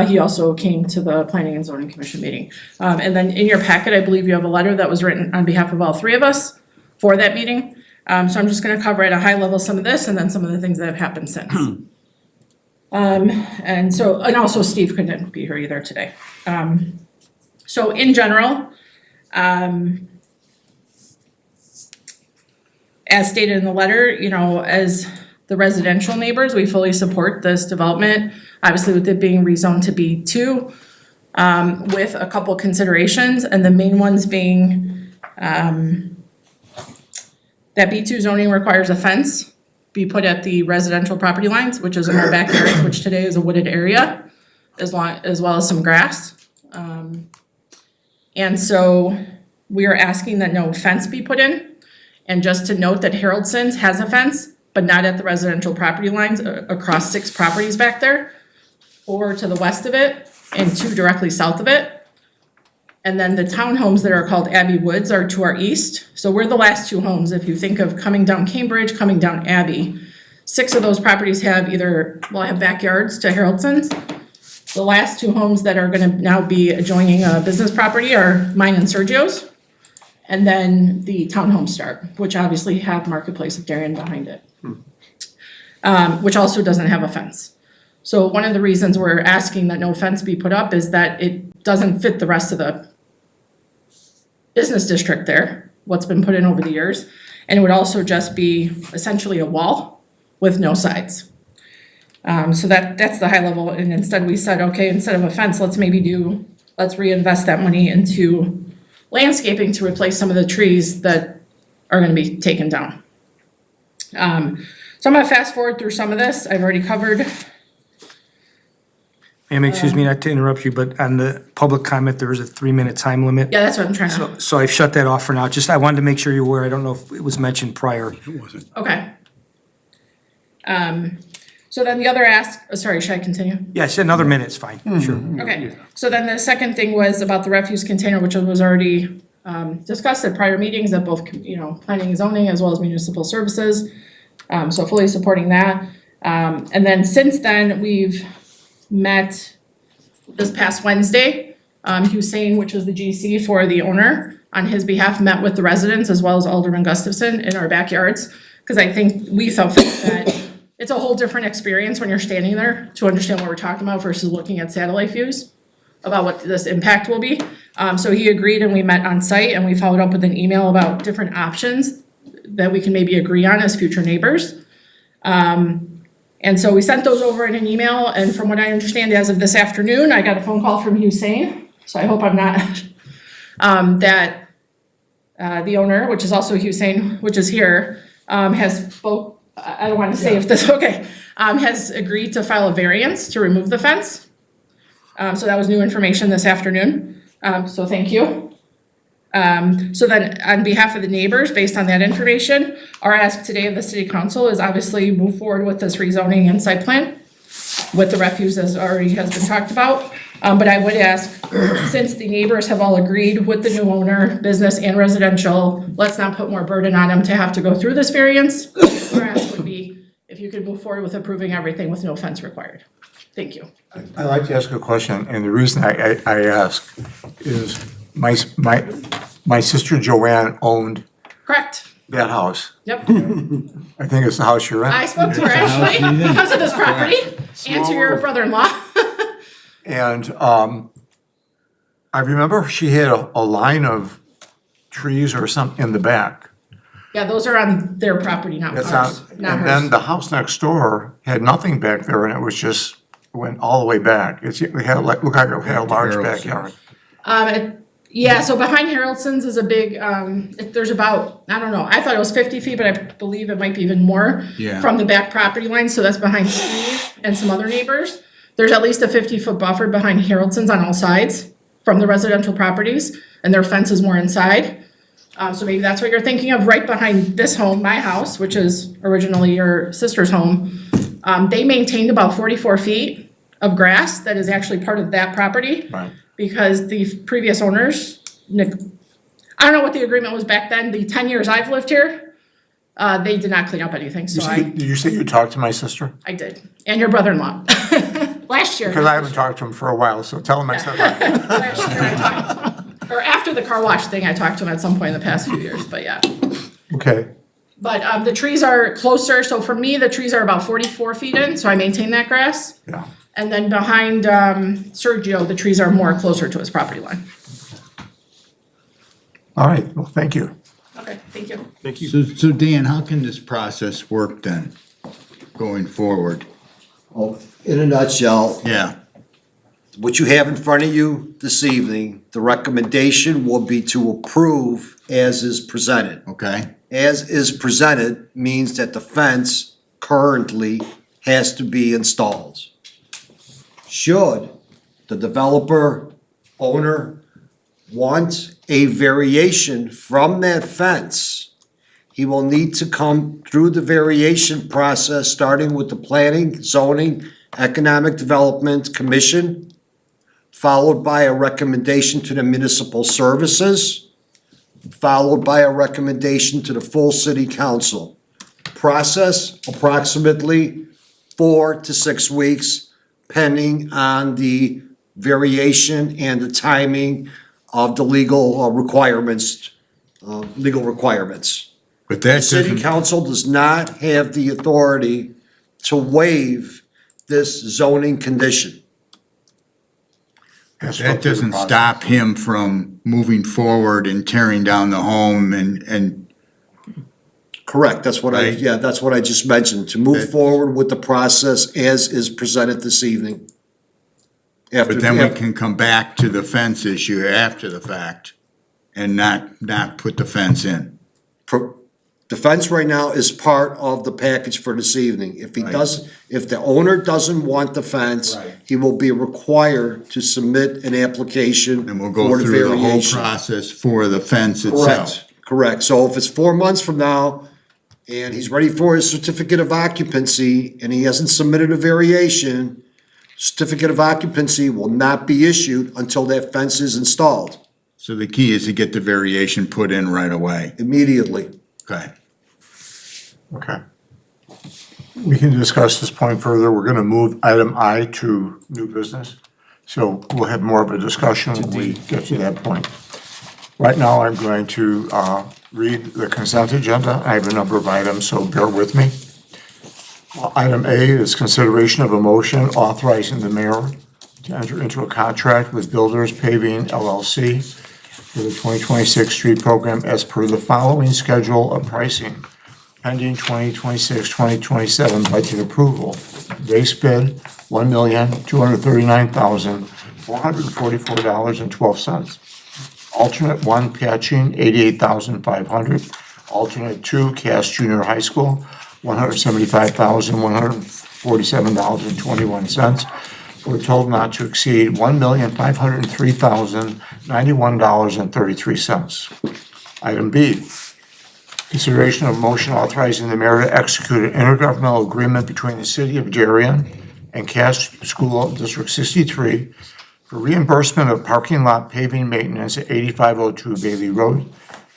He also came to the Planning and Zoning Commission meeting. And then in your packet, I believe you have a letter that was written on behalf of all three of us for that meeting. So I'm just gonna cover at a high level some of this and then some of the things that have happened since. And also Steve couldn't be here either today. So in general, as stated in the letter, as the residential neighbors, we fully support this development, obviously with it being rezoned to B2, with a couple considerations, and the main ones being that B2 zoning requires a fence be put at the residential property lines, which is in our backyards, which today is a wooded area, as well as some grass. And so we are asking that no fence be put in. And just to note that Haroldsson's has a fence, but not at the residential property lines, across 6 properties back there, 4 to the west of it, and 2 directly south of it. And then the townhomes that are called Abbey Woods are to our east. So we're the last 2 homes. If you think of coming down Cambridge, coming down Abbey, 6 of those properties have have backyards to Haroldsson's. The last 2 homes that are gonna now be adjoining a business property are mine and Sergio's. And then the townhomes start, which obviously have Marketplace of Darien behind it. Which also doesn't have a fence. So one of the reasons we're asking that no fence be put up is that it doesn't fit the rest of the business district there, what's been put in over the years. And it would also just be essentially a wall with no sides. So that's the high level, and instead we said, okay, instead of a fence, let's reinvest that money into landscaping to replace some of the trees that are gonna be taken down. So I'm gonna fast forward through some of this, I've already covered. Ma'am, excuse me not to interrupt you, but on the public comment, there is a 3-minute time limit. Yeah, that's what I'm trying to, So I've shut that off for now. Just, I wanted to make sure you're aware. I don't know if it was mentioned prior. It wasn't. okay. So then the other sorry, should I continue? Yes, another minute's fine, sure. Okay, so then the second thing was about the refuse container, which was already discussed at prior meetings at both, planning and zoning as well as municipal services. So fully supporting that. And then since then, we've met this past Wednesday. Hussein, which is the GC for the owner, on his behalf, met with the residents as well as Alderman Gustafson in our backyards. Because I think we felt that it's a whole different experience when you're standing there to understand what we're talking about versus looking at satellite views about what this impact will be. So he agreed and we met on site and we followed up with an email about different options that we can maybe agree on as future neighbors. And so we sent those over in an email, and from what I understand, as of this afternoon, I got a phone call from Hussein, so I hope I'm not, that the owner, which is also Hussein, which is here, I don't want to say if this, okay, has agreed to file a variance to remove the fence. So that was new information this afternoon, so thank you. So then on behalf of the neighbors, based on that information, our ask today of the city council is obviously move forward with this rezoning and site plan with the refuse as already has been talked about. But I would ask, since the neighbors have all agreed with the new owner, business and residential, let's not put more burden on them to have to go through this variance. Our ask would be if you could move forward with approving everything with no fence required. Thank you. I'd like to ask a question, and the reason I ask is my sister Joanne owned Correct. that house. Yep. I think it's the house you're in. I spoke to her actually because of this property and to your brother-in-law. And I remember she had a line of trees or something in the back. Yeah, those are on their property, not That's ours, not, not and then hers. the house next door had nothing back there and it was just, went all the way back. It had like, looked like it had a large Harold's. backyard. Yeah, so behind Haraldson's is a big, there's about, I don't know, I thought it was 50 feet, but I believe it might be even more Yeah. from the back property line, so that's behind Steve and some other neighbors. There's at least a 50-foot buffer behind Haraldson's on all sides from the residential properties, and their fence is more inside. So maybe that's what you're thinking of, right behind this home, my house, which is originally your sister's home. They maintained about 44 feet of grass that is actually part of that property. Right. Because the previous owners, I don't know what the agreement was back then, the 10 years I've lived here, they did not clean up anything, so Did you say you talked to my sister? I did. And your brother-in-law, last year. Because I haven't talked to him for a while, so tell him I said hi. Last year I talked, or after the car wash thing, I talked to him at some point in the past few years, but yeah. Okay, But the trees are closer, so for me, the trees are about 44 feet in, so I maintain that grass. yeah. And then behind Sergio, the trees are more closer to his property line. All right, well, thank you. Okay, thank you. Thank you. So Dan, how can this process work then, going forward? Well, in a nutshell, Yeah, what you have in front of you this evening, the recommendation will be to approve as is presented. okay, As is presented means that the fence currently has to be installed. Should the developer, owner want a variation from that fence, he will need to come through the variation process, starting with the Planning, Zoning, Economic Development Commission, followed by a recommendation to the Municipal Services, followed by a recommendation to the full City Council. Process approximately 4 to 6 weeks, pending on the variation and the timing of the legal requirements. but The that City doesn't, Council does not have the authority to waive this zoning condition. Has to go that through the doesn't process. stop him from moving forward and tearing down the home and, Correct, that's what Right. that's what I just mentioned, to move Okay. forward with the process as is presented this evening. but then we can come back to the fence issue after the fact and not put the fence in. The fence right now is part of the package for this evening. If he does, if the owner doesn't want the fence, Right. he will be required to submit an application And we'll for go the through the whole variation. process for the fence itself. Correct, correct. So if it's 4 months from now and he's ready for his certificate of occupancy and he hasn't submitted a variation, certificate of occupancy will not be issued until that fence is installed So the key is to get the variation put in right away. immediately. Okay. Okay. We can discuss this point further. We're gonna move item I to new business. So we'll have more of a discussion when we get to that point. Right now, I'm going to read the consent agenda. I have a number of items, so bear with me. Item A is consideration of a motion authorizing the mayor to enter into a contract with Builders Paving LLC for the 2026 street program as per the following schedule of pricing pending 2026-2027 budget approval. Base bid, $1,239,444.12. Alternate 1 patching, $88,500. Alternate 2 Cass Junior High School, $175,147.21. For a total not to exceed $1,503,091.33. Item B, consideration of motion authorizing the mayor to execute an intergovernmental agreement between the city of Darien and Cass School District 63 for reimbursement of parking lot paving maintenance at 8502 Bailey Road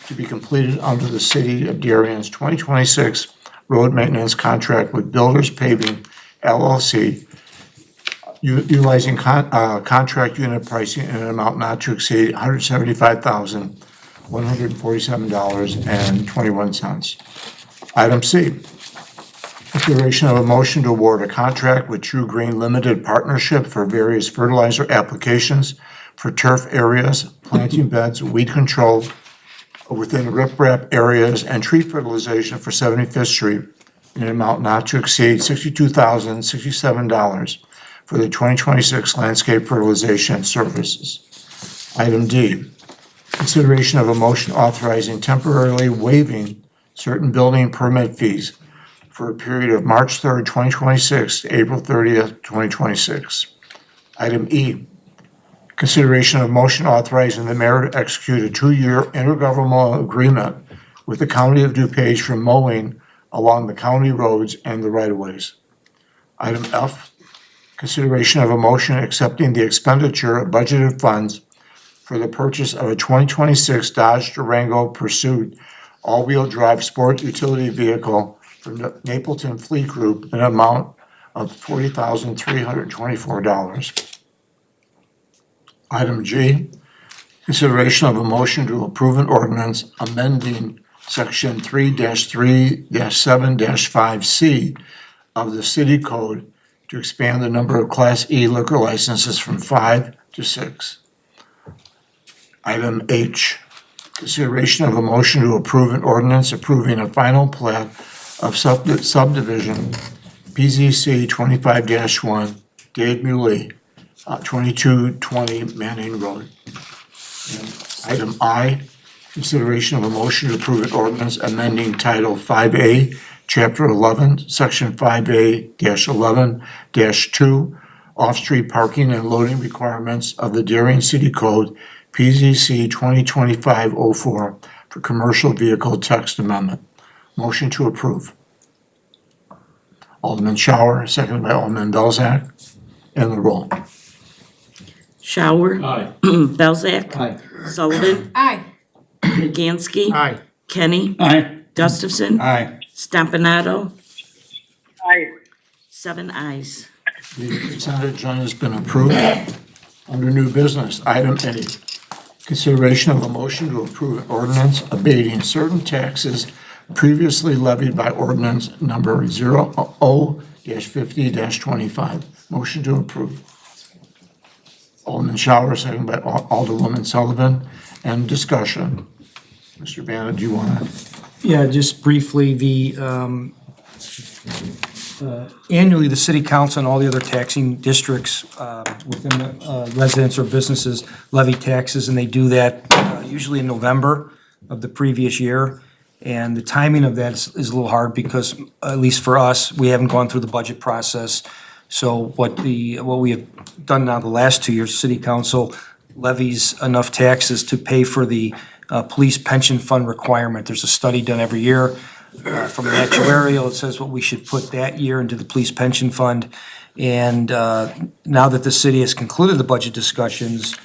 to be completed under the city of Darien's 2026 road maintenance contract with Builders Paving LLC, utilizing contract unit pricing in an amount not to exceed $175,147.21. Item C, consideration of a motion to award a contract with True Green Limited Partnership for various fertilizer applications for turf areas, planting beds, weed control within riprap areas, and tree fertilization for 75th Street in an amount not to exceed $62,067 for the 2026 landscape fertilization services. Item D, consideration of a motion authorizing temporarily waiving certain building permit fees for a period of March 3rd, 2026 to April 30th, 2026. Item E, consideration of motion authorizing the mayor to execute a 2-year intergovernmental agreement with the County of DuPage for mowing along the county roads and the right-of-ways. Item F, consideration of a motion accepting the expenditure of budgeted funds for the purchase of a 2026 Dodge Durango Pursuit all-wheel drive sport utility vehicle from the Napleton Fleet Group in an amount of $40,324. Item G, consideration of a motion to approve an ordinance amending section 3-3-7-5C of the city code to expand the number of Class E liquor licenses from 5 to 6. Item H, consideration of a motion to approve an ordinance approving a final plat of subdivision PZC 25-1, Dave Muley, 2220 Manning Road. And item I, consideration of a motion to approve an ordinance amending Title 5A, Chapter 11, Section 5A-11-2, off-street parking and loading requirements of the Darien City Code, PZC 2025-04, for commercial vehicle text amendment. Motion to approve. Alderman Shower, seconded by Alderman Belzak. And the roll. Shower. Aye. Belzak. Aye. Sullivan. Aye. Luganski. Aye. Kenny. Aye. Gustafson. Aye. Stompanato. Aye. 7 ayes. The consent agenda has been approved. Under new business, item A, consideration of a motion to approve an ordinance abating certain taxes previously levied by ordinance number 0-50-25. Motion to approve. Alderman Shower, second by Alderwoman Sullivan, and discussion. Mr. Bannon, do you want to? Yeah, just briefly, annually, the city council and all the other taxing districts within the residents or businesses levy taxes, and they do that usually in November of the previous year. And the timing of that is a little hard because, at least for us, we haven't gone through the budget process. So what we have done now the last 2 years, city council levies enough taxes to pay for the police pension fund requirement. There's a study done every year from the actuarial. It says what we should put that year into the police pension fund. And now that the city has concluded the budget discussions,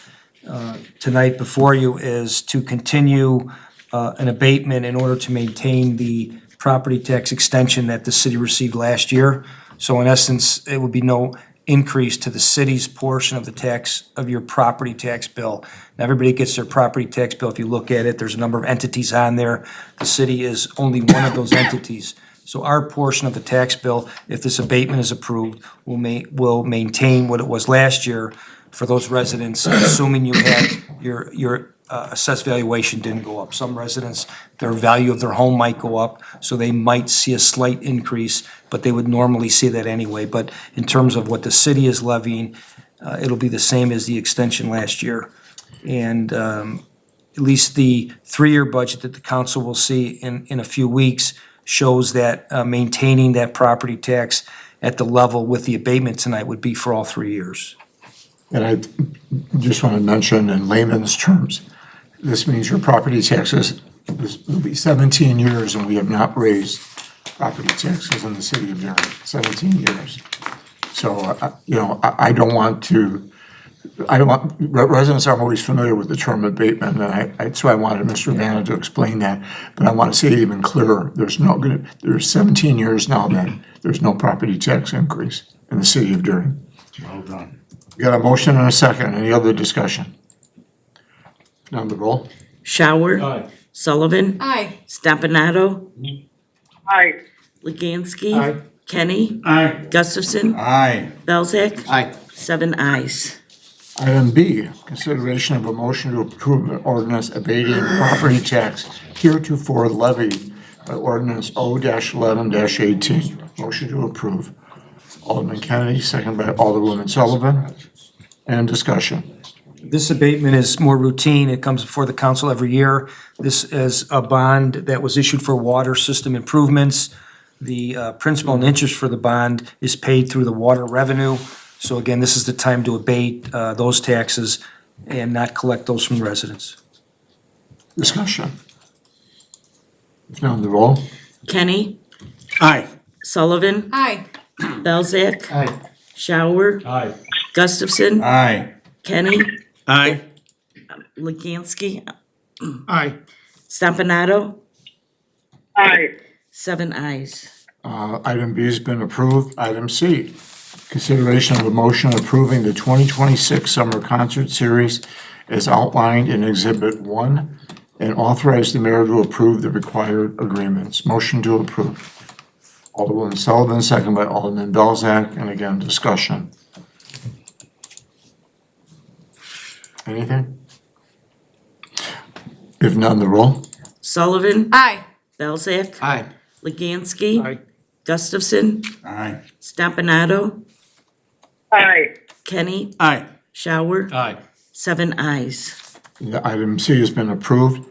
tonight before you is to continue an abatement in order to maintain the property tax extension that the city received last year. So in essence, it would be no increase to the city's portion of the tax, of your property tax bill. Now, everybody gets their property tax bill. If you look at it, there's a number of entities on there. The city is only one of those entities. So our portion of the tax bill, if this abatement is approved, will maintain what it was last year for those residents, assuming you had your assessed valuation didn't go up. Some residents, their value of their home might go up, so they might see a slight increase, but they would normally see that anyway. But in terms of what the city is levying, it'll be the same as the extension last year. And at least the 3-year budget that the council will see in a few weeks shows that maintaining that property tax at the level with the abatement tonight would be for all 3 years. And I just want to mention in layman's terms, this means your property taxes, this will be 17 years and we have not raised property taxes in the city of Darien, 17 years. So, I don't want, residents are always familiar with the term abatement, and so I wanted Mr. Vanna to explain that. But I want to say it even clearer, there's 17 years now that there's no property tax increase in the city of Darien. Well done. We got a motion and a second. Any other discussion? On the roll. Shower. Aye. Sullivan. Aye. Stompanato. Aye. Luganski. Aye. Kenny. Aye. Gustafson. Aye. Belzak. Aye. 7 ayes. Item B, consideration of a motion to approve an ordinance abating property tax heretofore levied by ordinance O-11-18. Motion to approve. Alderman Kennedy, second by Alderwoman Sullivan. And discussion. This abatement is more routine. It comes before the council every year. This is a bond that was issued for water system improvements. The principal and interest for the bond is paid through the water revenue. So again, this is the time to abate those taxes and not collect those from residents. Discussion. If not, the roll. Kenny, Aye. Sullivan, Aye. Belzak, Aye. Shower, Aye. Gustafson, Aye. Kenny, Aye. Legansky, Aye. Stompanato, Aye. 7 ayes. Item B has been approved. Item C, consideration of a motion approving the 2026 Summer Concert Series as outlined in Exhibit 1 and authorize the mayor to approve the required agreements. Motion to approve. Alderwoman Sullivan, second by Alderman Belzak, and again, discussion. Anything? If none, the roll. Sullivan, Aye. Belzak, Aye. Legansky, Aye. Gustafson, Aye. Stompanato, Aye. Kenny, Aye. Shower, Aye. 7 ayes. The item C has been approved.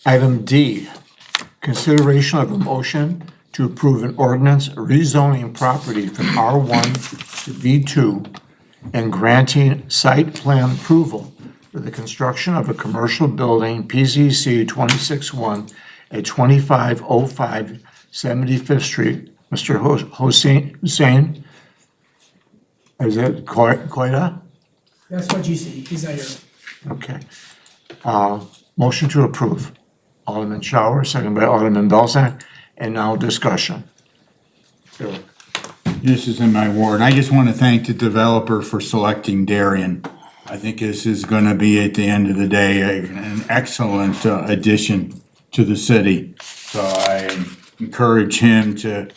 Item D, consideration of a motion to approve an ordinance rezoning property from R1 to B2 and granting site plan approval for the construction of a commercial building, PZC 261 at 2505 75th Street. Mr. Hussein, is it Koida? That's what GC, he's not here. Okay. Motion to approve. Alderman Shower, second by Alderman Belzak, and now discussion. Bill. This is in my ward. I just want to thank the developer for selecting Darien. I think this is going to be, at the end of the day, an excellent addition to the city. So I encourage him to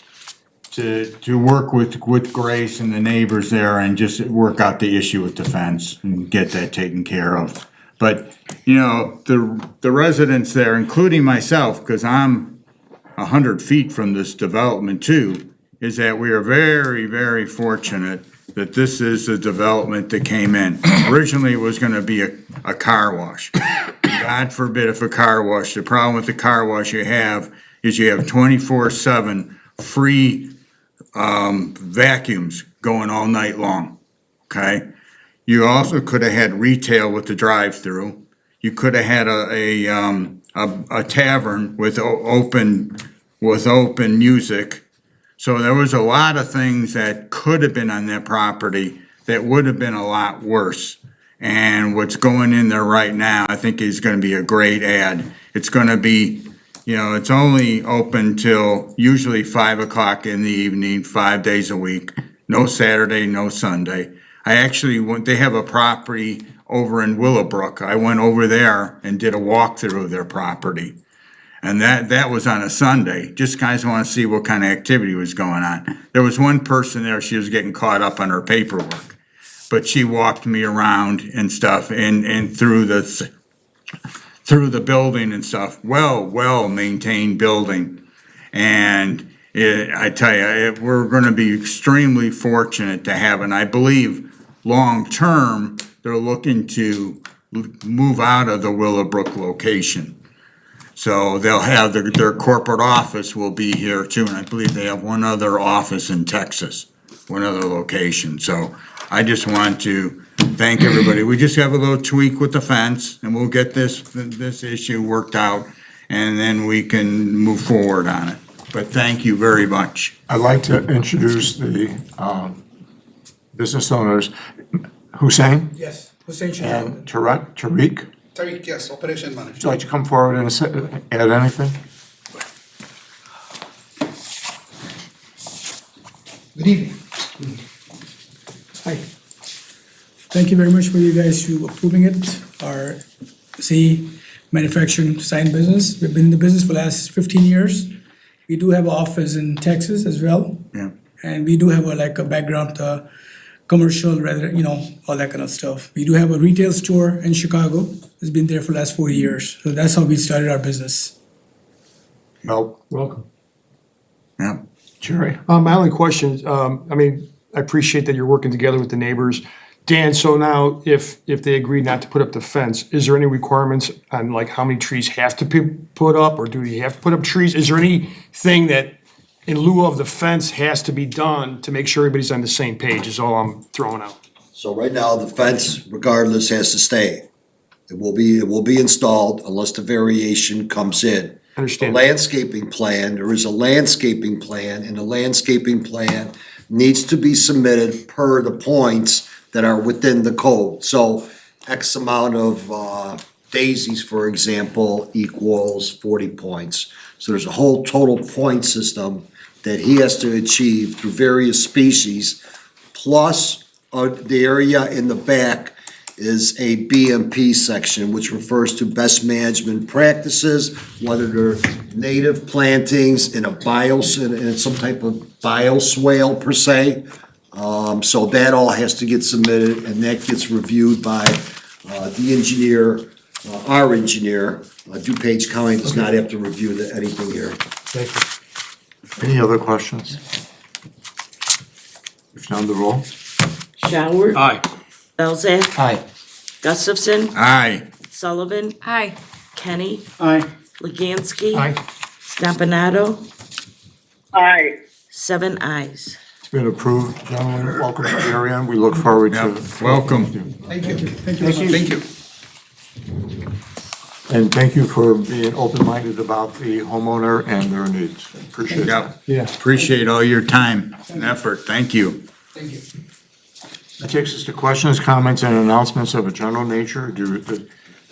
work with Grace and the neighbors there and just work out the issue with the fence and get that taken care of. But, you know, the residents there, including myself, because I'm 100 feet from this development too, is that we are very, very fortunate that this is a development that came in. Originally, it was gonna be a car wash. God forbid if a car wash, the problem with the car wash you have is you have 24/7 free vacuums going all night long, okay? You also could have had retail with the drive-through. You could have had a tavern with open music. So there was a lot of things that could have been on that property that would have been a lot worse. And what's going in there right now, I think is gonna be a great ad. It's gonna be, you know, it's only open till usually 5 o'clock in the evening, 5 days a week. No Saturday, no Sunday. I actually went, they have a property over in Willowbrook. I went over there and did a walkthrough of their property. And that was on a Sunday. Just guys want to see what kind of activity was going on. There was one person there, she was getting caught up on her paperwork. But she walked me around and stuff and through the building and stuff. Well maintained building. And I tell you, we're going to be extremely fortunate to have, and I believe long-term, they're looking to move out of the Willowbrook location. So they'll have their corporate office will be here too, and I believe they have one other office in Texas, one other location. So I just want to thank everybody. We just have a little tweak with the fence, and we'll get this issue worked out, and then we can move forward on it. But thank you very much. I'd like to introduce the business owners. Hussein Yes, Hussein and Shahab. Tariq. Tariq, yes, operation Would manager. you like to come forward and add anything? Good evening. Hi. Thank you very much for you guys to approving it. Our manufacturing sign business. We've been in the business for the last 15 years. We do have an office in Texas as well. Yeah. And we do have a background commercial, rather, all that kind of stuff. We do have a retail store in Chicago. It's been there for the last 4 years. So that's how we started our business. Well, Welcome. Yeah. Jerry? My only question, is, I appreciate that you're working together with the neighbors. Dan, so now if they agree not to put up the fence, is there any requirements on like how many trees have to be put up, or do you have to put up trees? Is there anything that in lieu of the fence has to be done to make sure everybody's on the same page is all I'm throwing out? So right now, the fence regardless has to stay. It will be installed unless the variation comes in. Understand. The landscaping plan, there is a landscaping plan, and the landscaping plan needs to be submitted per the points that are within the code. So X amount of daisies, for example, equals 40 points. So there's a whole total point system that he has to achieve through various species, plus the area in the back is a BMP section, which refers to best management practices, whether they're native plantings in in some type of bioswale per se. So that all has to get submitted, and that gets reviewed by the engineer, our engineer. DuPage County does not have to review anything here. Thank you. Any other questions? If none, the roll. Shower. Aye. Belzak. Aye. Gustafson. Aye. Sullivan. Aye. Kenny. Aye. Legansky. Aye. Stompanato. Aye. 7 ayes. It's been approved. Gentlemen, welcome to Darien. We look forward to. Welcome. Thank you. Thank you very much. Thank you. And thank you for being open-minded about the homeowner and their needs. Appreciate that. Yeah. Appreciate all your time and effort. Thank you. Thank you. That takes us to questions, comments, and announcements of a general nature.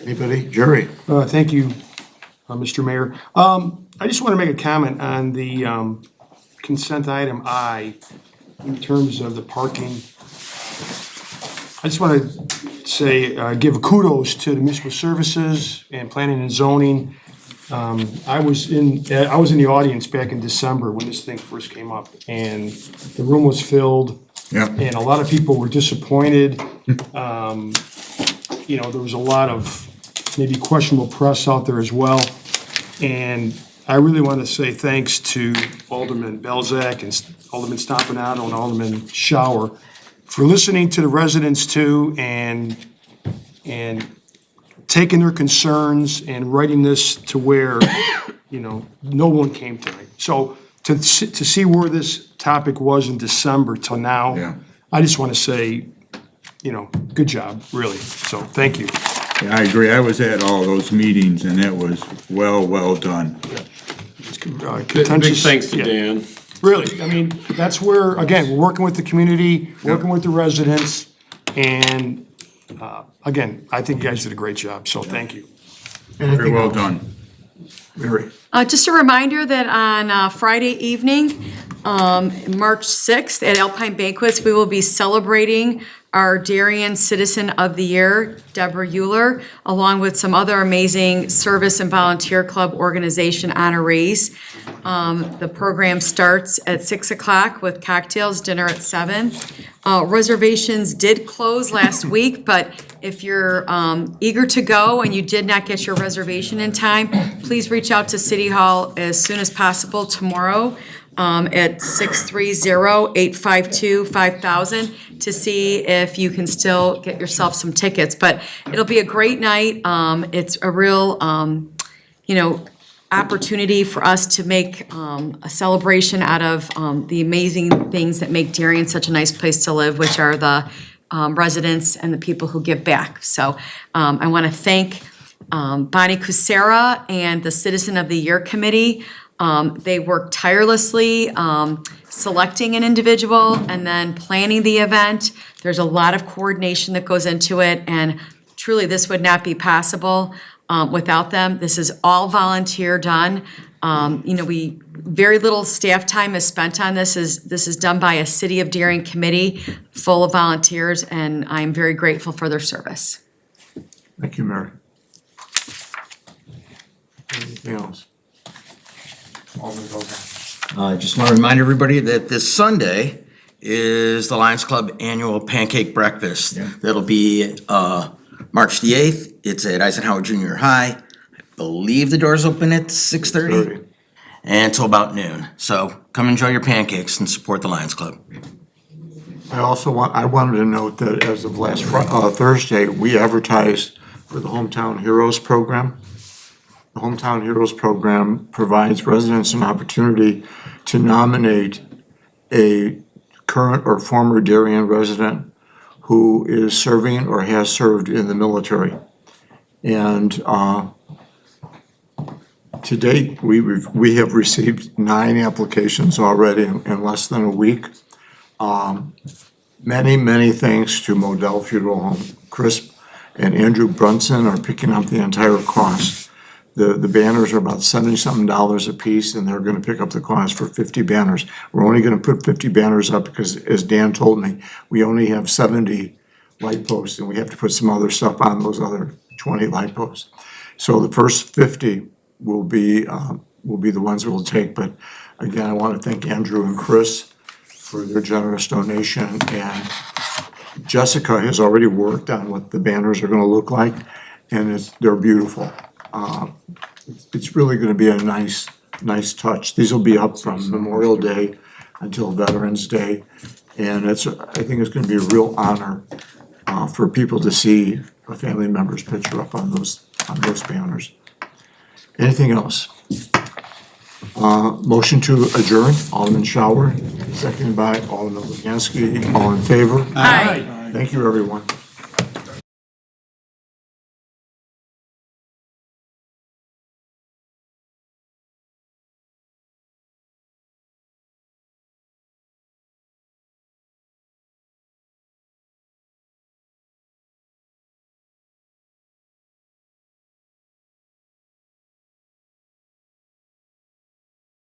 Anybody? Jerry? Thank you, Mr. Mayor. I just want to make a comment on the consent item I in terms of the parking. I just want to say, give kudos to the municipal services and planning and zoning. I was in the audience back in December when this thing first came up, and the room was filled. Yeah. And a lot of people were disappointed. There was a lot of maybe questionable press out there as well. And I really want to say thanks to Alderman Belzak and Alderman Stompanato and Alderman Shower for listening to the residents too, and taking their concerns and writing this to where, no one came tonight. So to see where this topic was in December till now, Yeah. I just want to say, good job, really. So thank you. Yeah, I agree. I was at all those meetings and it was well done. Big Contentious. thanks to Yeah. Dan. Really, that's where, again, we're working with the community, working with the residents, and, again, I think you guys did a great job, so thank you. Very well done. Mary? Just a reminder that on Friday evening, March 6th at Alpine Banquets, we will be celebrating our Darien Citizen of the Year, Deborah Euler, along with some other amazing service and volunteer club organization honorees. The program starts at 6 o'clock with cocktails, dinner at 7. Reservations did close last week, but if you're eager to go and you did not get your reservation in time, please reach out to City Hall as soon as possible tomorrow at 630-852-5000 to see if you can still get yourself some tickets. But it'll be a great night. It's a real, opportunity for us to make a celebration out of the amazing things that make Darien such a nice place to live, which are the residents and the people who give back. So I want to thank Bonnie Kucera and the Citizen of the Year Committee. They worked tirelessly selecting an individual and then planning the event. There's a lot of coordination that goes into it, and truly this would not be possible without them. This is all volunteer done. Very little staff time is spent on this. This is done by a City of Darien committee full of volunteers, and I'm very grateful for their service. Thank you, Mary. Anything else? Alderman Belzak? I just want to remind everybody that this Sunday is the Lions Club Annual Pancake Breakfast. That'll be March the 8th. It's at Eisenhower Junior High. I believe the doors open at 6:30 and until about noon. So come enjoy your pancakes and support the Lions Club. I wanted to note that as of last Thursday, we advertised for the Hometown Heroes program. The Hometown Heroes program provides residents an opportunity to nominate a current or former Darien resident who is serving or has served in the military. And to date, we have received 9 applications already in less than a week. Many thanks to Modell Funeral Home. Chris and Andrew Brunson are picking up the entire cost. The banners are about $70-something a piece, and they're gonna pick up the cost for 50 banners. We're only gonna put 50 banners up because, as Dan told me, we only have 70 light posts, and we have to put some other stuff on those other 20 light posts. So the first 50 will be the ones that we'll take, but again, I wanna thank Andrew and Chris for their generous donation, and Jessica has already worked on what the banners are gonna look like, and they're beautiful. It's really gonna be a nice touch. These will be up from Memorial Day until Veterans Day, and I think it's gonna be a real honor for people to see a family member's picture up on those banners. Anything else? Motion to adjourn, Alderman Shower, seconded by Alderman Luganski. All in favor? Aye. Thank you, everyone.